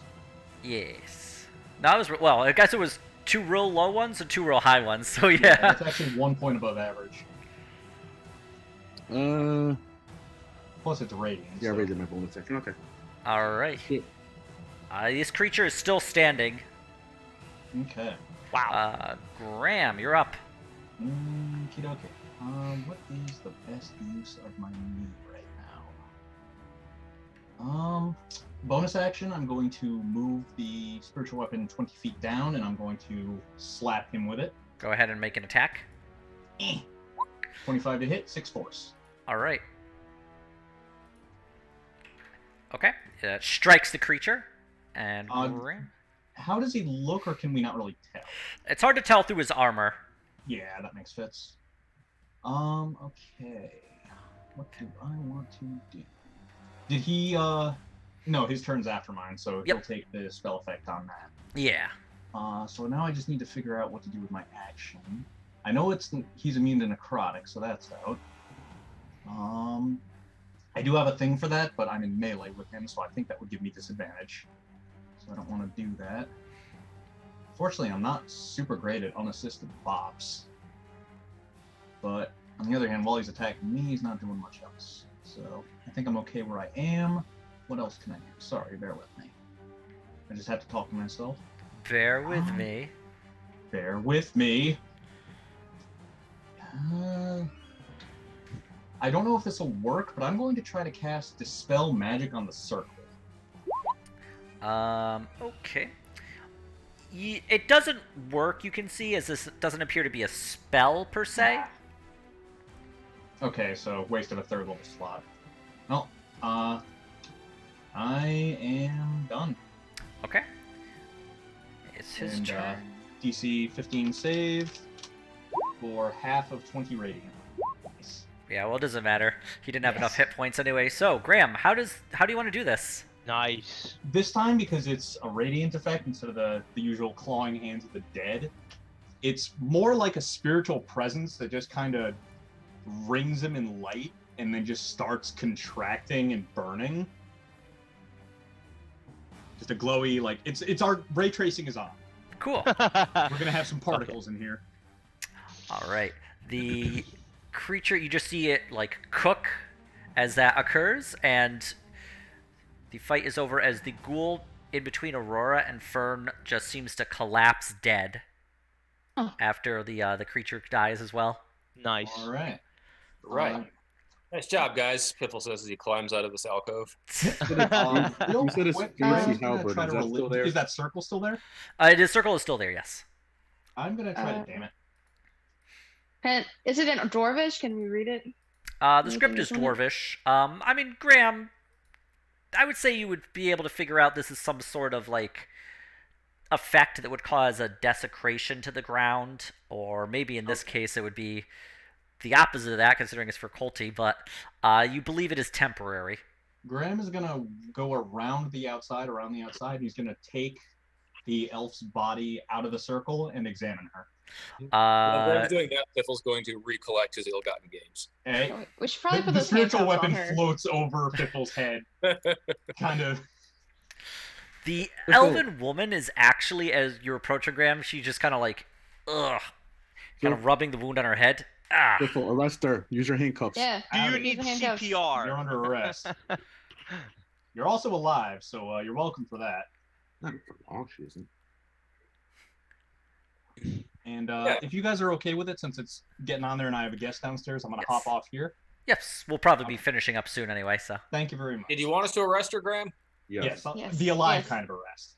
Yes. No, I was well. I guess it was 2 real low ones and 2 real high ones. So Yeah, yeah. that's actually 1 point above average. Plus it's radiant. Yeah, I so- raised my bonus action. Okay. All right. Shit. This creature is still standing. Okay. Wow. Graham, you're up. Okay. What is the best use of my move right now? Bonus action, I'm going to move the spiritual weapon 20 feet down, and I'm going to slap him with it. Go ahead and make an attack. 25 to hit, 6 force. All right. Okay. It strikes the creature. And Graham. how does he look, or can we not really tell? It's hard to tell through his armor. Yeah, that makes sense. Okay. What do I want to do? Did he, no, his turn's after mine, so he'll Yep. take the spell effect on that. Yeah. So now I just need to figure out what to do with my action. I know he's immune to necrotic, so that's out. I do have a thing for that, but I'm in melee with him, so I think that would give me disadvantage. So I don't want to do that. Fortunately, I'm not super great at unassisted bops. But on the other hand, while he's attacking me, he's not doing much else. So I think I'm okay where I am. What else can I do? Sorry, bear with me. I just have to talk to myself. Bear with me. Bear with me. I don't know if this will work, but I'm going to try to cast Dispel Magic on the circle. Okay. It doesn't work, you can see, as this doesn't appear to be a spell per se. Okay, so wasted a third level slot. Well, I am done. Okay. It's his And, turn. DC 15 save for half of 20 radiant. Nice. Yeah, well, it doesn't matter. He didn't have Yes. enough hit points anyway. So, Graham, how do you want to do this? Nice. This time, because it's a radiant effect instead of the usual clawing hands of the dead, it's more like a spiritual presence that just kind of rings him in light and then just starts contracting and burning. Just a glowy, like, it's our ray tracing is on. Cool. We're gonna have some particles in here. All right. The creature, you just see it like cook as that occurs, and the fight is over as the ghoul in between Aurora and Fern just seems to collapse dead after the creature dies as well. Nice. All right. Right. Nice job, guys. Piffle says as he climbs out of this alcove. You said it's Quick, fancy I'm gonna halberd. try Is to that still there? Is that circle still there? The circle is still there, yes. I'm gonna try to damn it. Is it in Dwarvish? Can we read it? The script is Dwarvish. I mean, Graham, I would say you would be able to figure out this is some sort of, like, effect that would cause a desecration to the ground, or maybe in this case it would be the opposite of that, considering it's for culty, but you believe it is temporary. Graham is gonna go around the outside. He's gonna take the elf's body out of the circle and examine her. While Graham's doing that, Piffle's going to recollect his ill-gotten gains. Hey, We should probably the, put the those spiritual handcuffs weapon on her. floats over Piffle's head, kind of. The elven woman is actually, as you approach her, Graham, she's just kind of like, ugh, kind of rubbing the wound on her head. Ah. Piffle, arrest her. Use your handcuffs. Yeah. Do you Howdy. need Use the handcuffs. CPR? You're under arrest. You're also alive, so you're welcome for that. Not for long, she isn't. And Yeah. if you guys are okay with it, since it's getting on there and I have a guest downstairs, I'm gonna Yes. hop off here. Yes, we'll probably be finishing up soon anyway, so. Thank you very much. Did you want us to arrest her, Graham? Yes, Yes. the alive Yes. kind of arrest.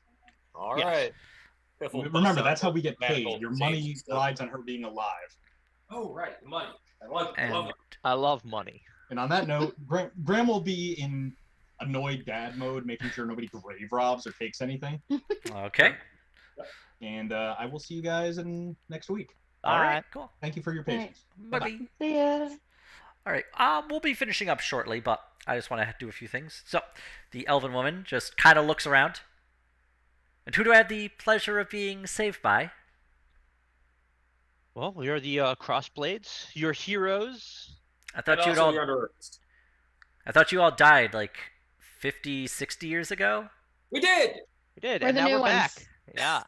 All Yes. right. Piffle Remember, busts that's out how we get paid. medical Your tapes money and stuff. rides on her being alive. Oh, right, money. I love And it. I love money. And on that note, Graham will be in annoyed dad mode, making sure nobody grave robs or takes anything. okay. And I will see you guys in next week. All right, Alright. cool. Thank you for your Alright. patience. Bye-bye. See ya. All right, we'll be finishing up shortly, but I just want to do a few things. So, the elven woman just kind of looks around. And who do I have the pleasure of being saved by? Well, we are the Crossblades, your heroes. I thought And you'd also, all you're under arrest. I thought you all died like 50, 60 years ago. We did! We did, We're and the now new we're back. ones. Yeah.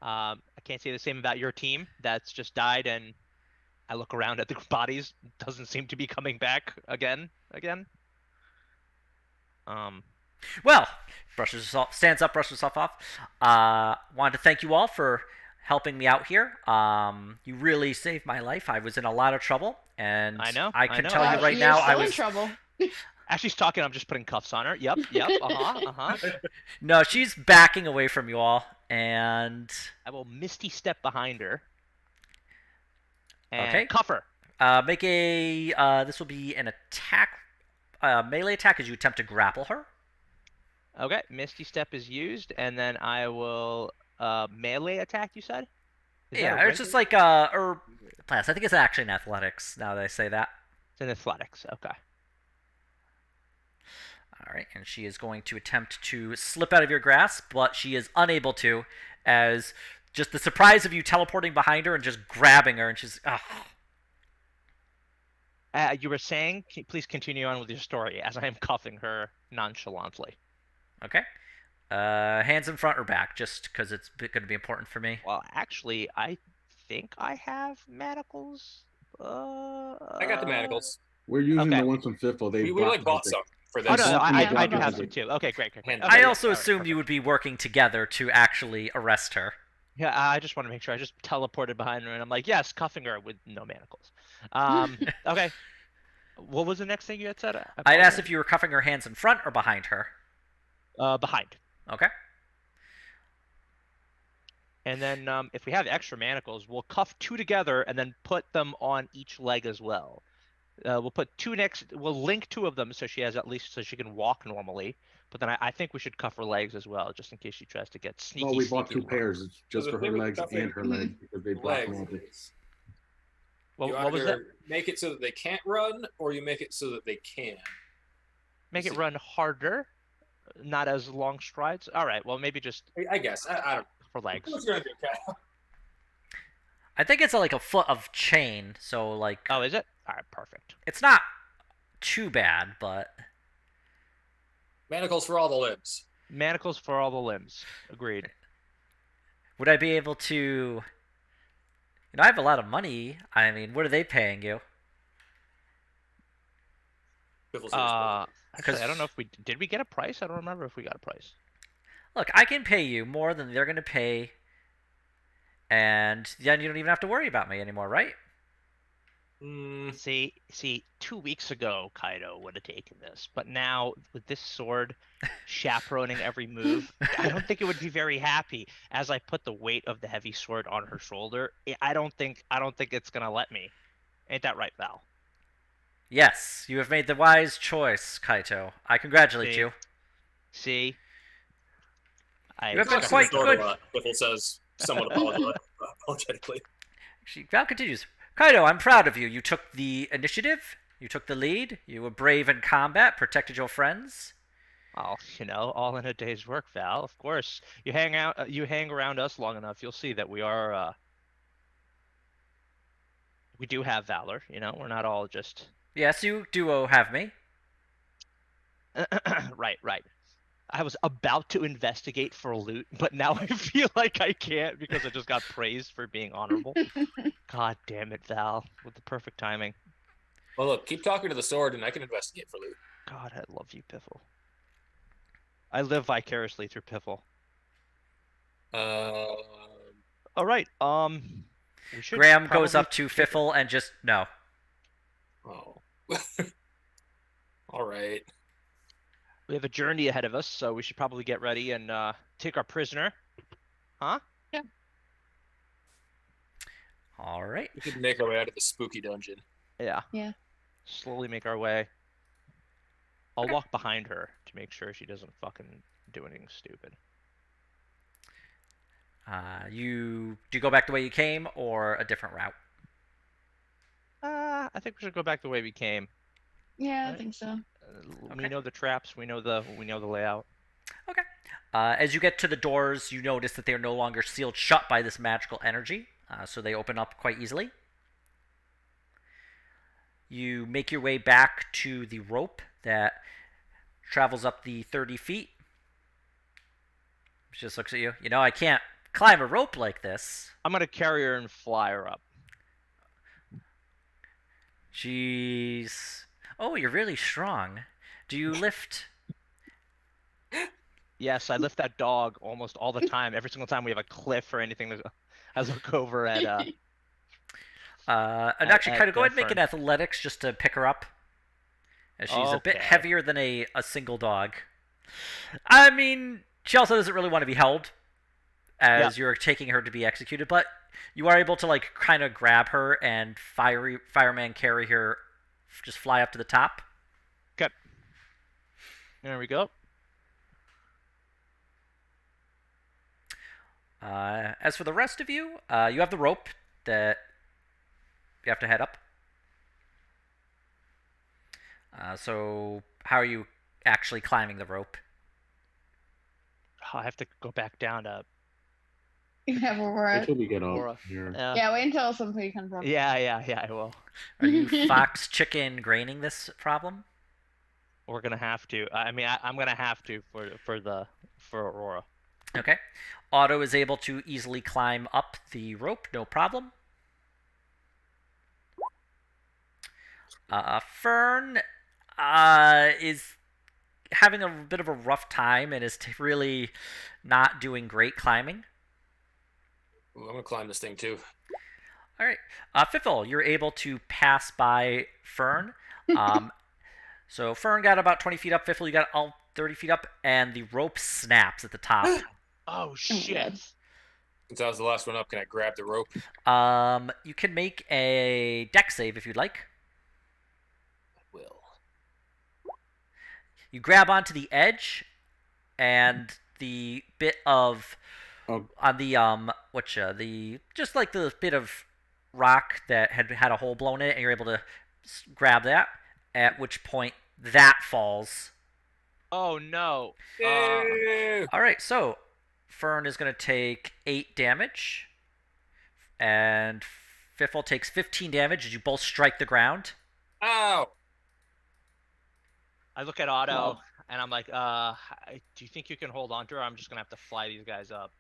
I can't say the same about your team that's just died, and I look around at the bodies, doesn't seem to be coming back again. Well, stands up, brushes herself off. Wanted to thank you all for helping me out here. You really saved my life. I was in a lot of trouble, and I know, I can I know. tell you right You're now, still I in was trouble. As she's talking, I'm just putting cuffs on her. Yep, uh-huh. no. She's backing away from you all, and I will misty step behind her. And Okay. cuff her. make a. This will be an attack, melee attack, as you attempt to grapple her. Okay, Misty Step is used, and then I will melee attack. You said? Is that a Yeah, it's just regular? like or class. I think it's actually in athletics. Now that I say that. It's in athletics. Okay. All right, and she is going to attempt to slip out of your grasp, but she is unable to, as just the surprise of you teleporting behind her and just grabbing her, and she's You were saying, please continue on with your story as I am cuffing her nonchalantly. okay. Hands in front or back, just because it's going to be important for me. Well, actually, I think I have manacles. I got the manacles. We're using Okay. the ones from FIFO. They We like bought everything. some for Oh this. no, Bought them, I, they I, I block do have some everything. too. Okay, great. Hand- I Okay, also all right, assumed perfect. you would be working together to actually arrest her. Yeah, I just want to make sure. I just teleported behind her, and I'm like, yes, cuffing her with no manacles. Okay. What was the next thing you had said? I I'd asked apologize. if you were cuffing her hands in front or behind her. Behind. Okay. And then if we have extra manacles, we'll cuff 2 together and then put them on each leg as well. We'll put 2 next. We'll link 2 of them so she has at least so she can walk normally. But then I think we should cuff her legs as well, just in case she tries to get sneaky. Oh, we bought sneaky 2 along. pairs. It's just So the for her thing with legs cuffing and her legs because they block legs magic. is Well, you what was that? either make it so that they can't run, or you make it so that they can. Make it run harder, not as long strides. All right. Well, maybe just I guess. I don't for know. legs. What's gonna do, Cal? I think it's like a foot of chain, so like Oh, is it? All right, perfect. it's not too bad, but Manacles for all the limbs. Manacles for all the limbs. Agreed. would I be able to? I have a lot of money. I mean, what are they paying you? Biffle's Actually, I don't know if we did. We get a price? I don't remember if we got a price. Look, I can pay you more than they're going to pay, and then you don't even have to worry about me anymore, right? See, 2 weeks ago, Kaido would have taken this, but now with this sword chaperoning every move, I don't think it would be very happy. As I put the weight of the heavy sword on her shoulder, I don't think it's gonna let me. Ain't that right, Val? Yes, you have made the wise choice, Kaito. I congratulate See? you. See, You have been Talks to quite the sword good. a lot, Biffle says somewhat apologetically. Val continues. Kaido, I'm proud of you. You took the initiative. You took the lead. You were brave in combat, protected your friends. Oh, all in a day's work, Val. Of course, you hang around us long enough, you'll see that we are. We do have valor. We're not all just. Yes, you do have me. Right. I was about to investigate for loot, but now I feel like I can't because I just got praised for being honorable. God damn it, Val, with the perfect timing. Well, look, keep talking to the sword, and I can investigate for loot. God, I love you, Piffle. I live vicariously through Piffle. All right. We should Graham goes probably up to Fiffle and just no. Oh. All right. We have a journey ahead of us, so we should probably get ready and take our prisoner. Huh? Yeah. All right. We could make our way out of the spooky dungeon. Yeah. Yeah. Slowly make our way. I'll walk behind her to make sure she doesn't fucking do anything stupid. Do you go back the way you came or a different route? I think we should go back the way we came. Yeah, I Right. think so. We Okay. know the traps. We know the layout. Okay. As you get to the doors, you notice that they are no longer sealed shut by this magical energy, so they open up quite easily. You make your way back to the rope that travels up the 30 feet. She just looks at you. I can't climb a rope like this. I'm gonna carry her and fly her up. Oh, you're really strong. Do you lift? Yes, I lift that dog almost all the time. Every single time we have a cliff or anything, I look over at And actually, kind of go ahead and make Fern. an athletics just to pick her up. As she's a bit Okay. heavier than a single dog. I mean, she also doesn't really want to be held as you're taking her to be executed, but you are able to kind of grab her and fireman carry her, just fly up to the top. Good. There we go. As for the rest of you, you have the rope that you have to head up. So how are you actually climbing the rope? I have to go back down to You have Aurora. Until we get up Aura. here. Yeah, wait until somebody comes up. Yeah, I will. Are you fox chicken graining this problem? We're gonna have to. I mean, I'm gonna have to for Aurora. Okay. Otto is able to easily climb up the rope, no problem. Fern is having a bit of a rough time and is really not doing great climbing. Ooh, I'm gonna climb this thing too. All right. Fiffle, you're able to pass by Fern. So Fern got about 20 feet up. Fiffle, you got all 30 feet up, and the rope snaps at the top. Oh shit! Since I was the last one up, can I grab the rope? You can make a deck save if you'd like. I will. You grab onto the edge, and the bit of Oh, on the the just like the bit of rock that had a hole blown in it, and you're able to grab that. At which point that falls. Oh no! Yay! All right, so Fern is going to take 8 damage, and Fiffle takes 15 damage as you both strike the ground. Ow! I look at Otto Wow. and I'm like, do you think you can hold on to her? I'm just gonna have to fly these guys up,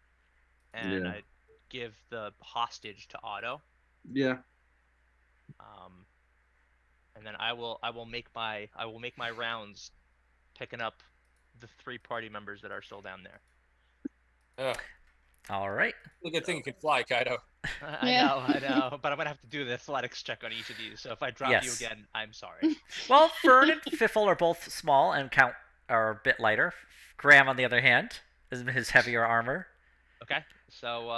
and Yeah. I give the hostage to Otto. yeah. And then I will make my rounds, picking up the 3 party members that are still down there. Ugh. All right. It's a good thing you can fly, Kaido. I know, but I'm gonna have to do the athletics check on each of these. So if I drop you Yes. again, I'm sorry. Well, Fern and Fiffle are both small and are a bit lighter. Graham, on the other hand, is his heavier armor. Okay, so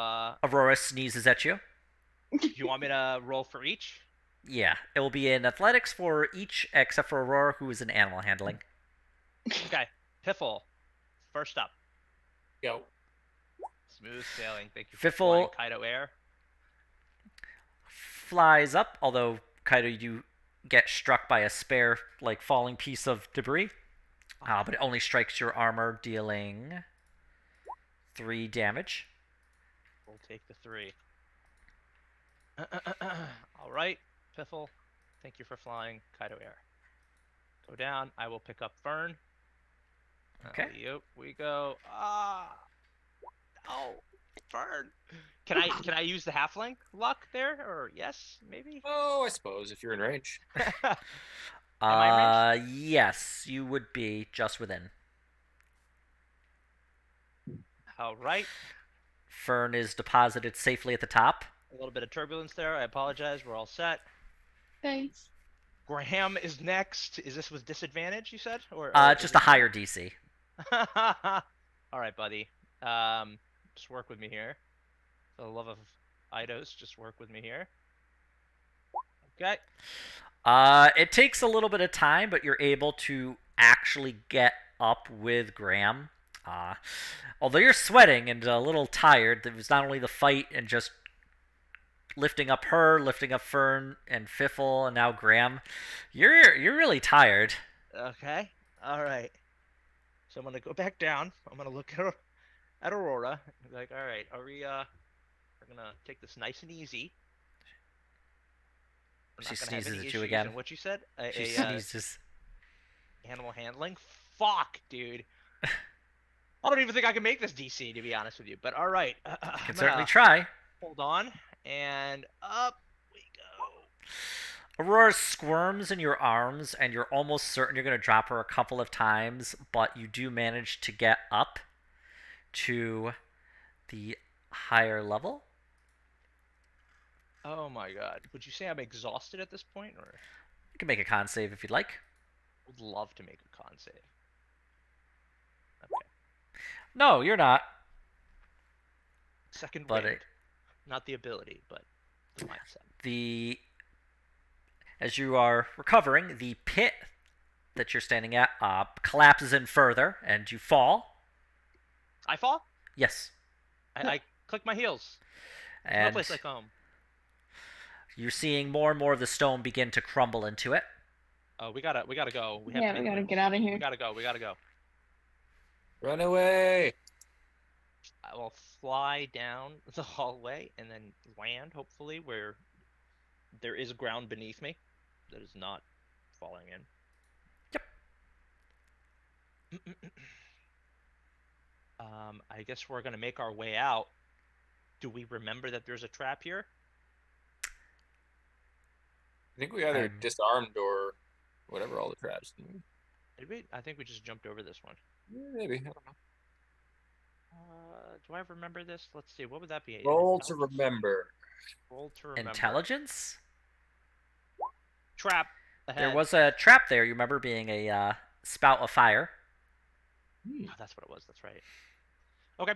Aurora sneezes at you. do you want me to roll for each? Yeah, it will be in athletics for each except for Aurora, who is in animal handling. Okay, Piffle, first up. Go. Smooth sailing. Thank you for Fiffle- flying Kaido Air. Flies up, although Kaido, you get struck by a spare, like, falling piece of debris. But it only strikes your armor, dealing 3 damage. We'll take the 3. All right, Piffle. Thank you for flying Kaido Air. Go down. I will pick up Fern. Okay. Yep, we go. Oh, Fern. Can I use the halfling luck there, or yes, maybe? Oh, I suppose if you're in range. I Yes, you would be just within. All right. Fern is deposited safely at the top. A little bit of turbulence there. I apologize. We're all set. Thanks. Graham is next. Is this with disadvantage? You said, or Just a higher DC. All right, buddy. Just work with me here. For the love of Eidos, just work with me here. Okay. It takes a little bit of time, but you're able to actually get up with Graham. Although you're sweating and a little tired, it was not only the fight and just lifting up her, lifting up Fern and Fiffle, and now Graham. You're really tired. Okay. All right. So I'm gonna go back down. I'm gonna look at Aurora. Like, all right, are we? We're gonna take this nice and easy. We're She not gonna have sneezes any at you issues. again. And what you said? She sneezes. Animal handling. Fuck, dude. I don't even think I can make this DC, to be honest with you. But all right. You I'm can gonna certainly try. hold on, and up we go. Aurora squirms in your arms, and you're almost certain you're going to drop her a couple of times, but you do manage to get up to the higher level. Oh my god. Would you say I'm exhausted at this point, or? You can make a con save if you'd like. Would love to make a con save. Okay. No, you're not. Second But wind. Not the ability, but the mindset. As you are recovering, the pit that you're standing at collapses in further, and you fall. I fall? Yes. I Click my heels. No And place like home. you're seeing more and more of the stone begin to crumble into it. Oh, we gotta go. We gotta get out of here. We gotta go. Run away! I will fly down the hallway and then land, hopefully, where there is ground beneath me that is not falling in. Yep. I guess we're gonna make our way out. Do we remember that there's a trap here? I think we either disarmed or whatever all the traps. Did we? I think we just jumped over this one. Maybe. I don't know. Do I remember this? Let's see. What would that be? Roll to remember. Roll to remember. Intelligence? Trap ahead. There was a trap there, you remember, being a spout of fire. Oh, that's what it was. That's right. Okay.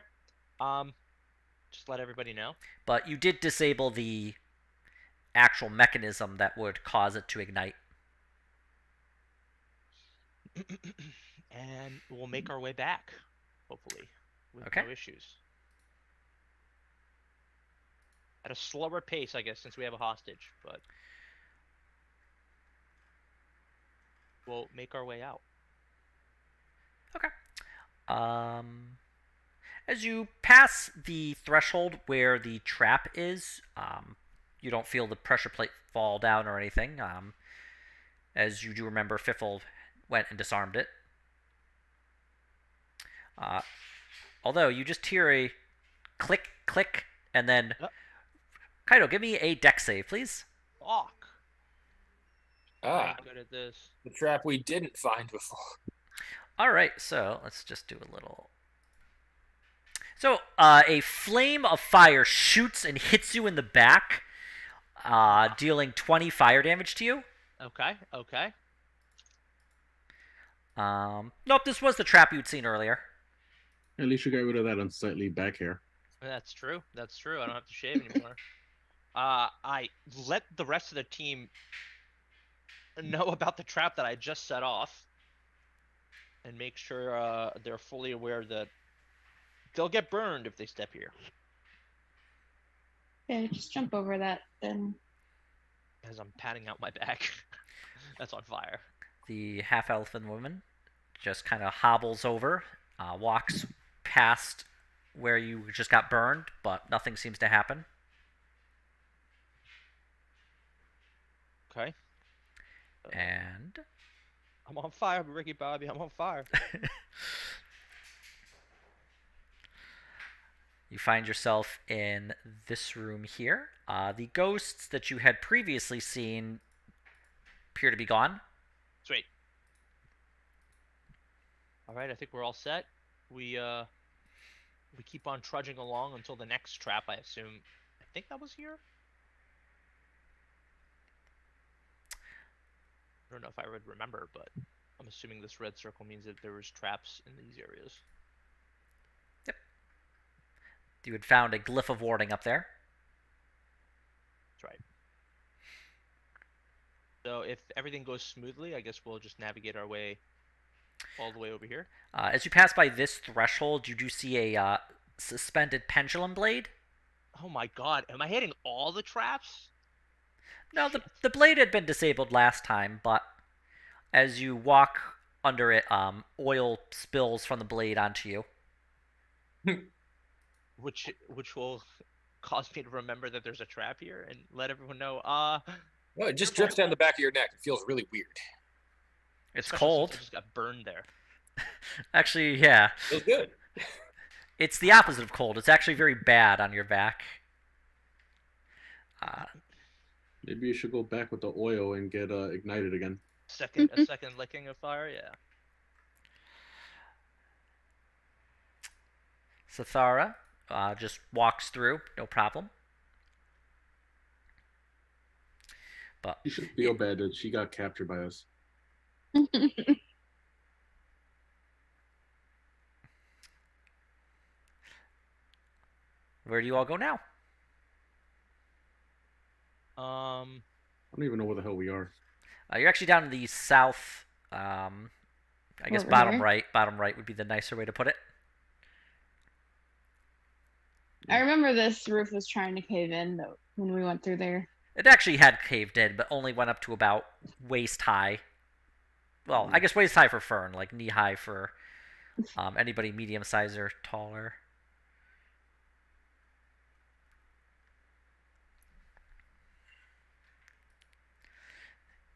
Just let everybody know. But you did disable the actual mechanism that would cause it to ignite. And we'll make our way back, hopefully, with no issues. At a slower pace, I guess, since we have a hostage, but we'll make our way out. Okay. As you pass the threshold where the trap is, you don't feel the pressure plate fall down or anything. As you do remember, Fiffle went and disarmed it. Although you just hear a click, click, and then Kaido, give me a dex save, please. Fuck. Ah, I'm good at this. the trap we didn't find before. All right, so let's just do a little. So a flame of fire shoots and hits you in the back, dealing 20 fire damage to you. Okay. Nope, this was the trap you'd seen earlier. At least you got rid of that unsightly back hair. That's true. I don't have to shave anymore. I let the rest of the team know about the trap that I just set off, and make sure they're fully aware that they'll get burned if they step here. Yeah, just jump over that then. As I'm patting out my back, that's on fire. The half-elfin woman just kind of hobbles over, walks past where you just got burned, but nothing seems to happen. Okay. And I'm on fire, Ricky Bobby. I'm on fire. You find yourself in this room here. The ghosts that you had previously seen appear to be gone. Sweet. All right, I think we're all set. We keep on trudging along until the next trap, I assume. I think that was here? I don't know if I would remember, but I'm assuming this red circle means that there was traps in these areas. Yep. You had found a glyph of warding up there. That's right. So if everything goes smoothly, I guess we'll just navigate our way all the way over here. As you pass by this threshold, you do see a suspended pendulum blade. Oh my god, am I hitting all the traps? No, the blade had been disabled last time, but as you walk under it, oil spills from the blade onto you. Which will cause me to remember that there's a trap here and let everyone know. No, it just drips down the back of your neck. It feels really weird. It's especially cold. since I just got burned there. Actually, yeah. Feels good. It's the opposite of cold. It's actually very bad on your back. Maybe you should go back with the oil and get ignited again. A second licking of fire, yeah. Sathara just walks through, no problem. But You should feel bad that she got captured by us. where do you all go now? I don't even know where the hell we are. You're actually down in the south. I guess Over bottom here? right. Bottom right would be the nicer way to put it. I remember this roof was trying to cave in though when we went through there. It actually had caved in, but only went up to about waist high. Well, I guess waist high for Fern, like knee high for anybody medium size or taller.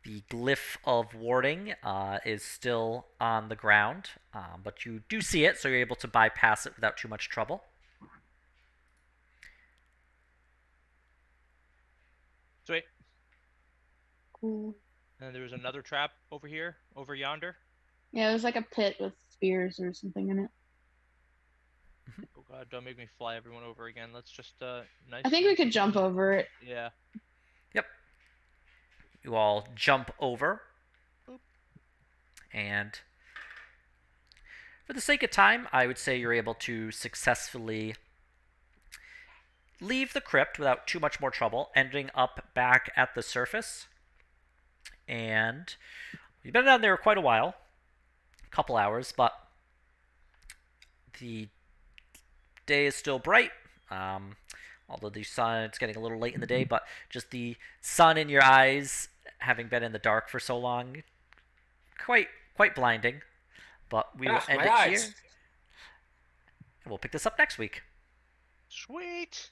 The glyph of warding is still on the ground, but you do see it, so you're able to bypass it without too much trouble. Sweet. Cool. And there was another trap over here, over yonder. Yeah, it was like a pit with spears or something in it. Oh god, don't make me fly everyone over again. Let's just nice. I think we could jump over it. Yeah. Yep. You all jump over. And for the sake of time, I would say you're able to successfully leave the crypt without too much more trouble, ending up back at the surface. And you've been down there quite a while, a couple hours, but the day is still bright. Although the sun, it's getting a little late in the day, but just the sun in your eyes, having been in the dark for so long, quite blinding. But we will end my it eyes. here, and we'll pick this up next week. Sweet.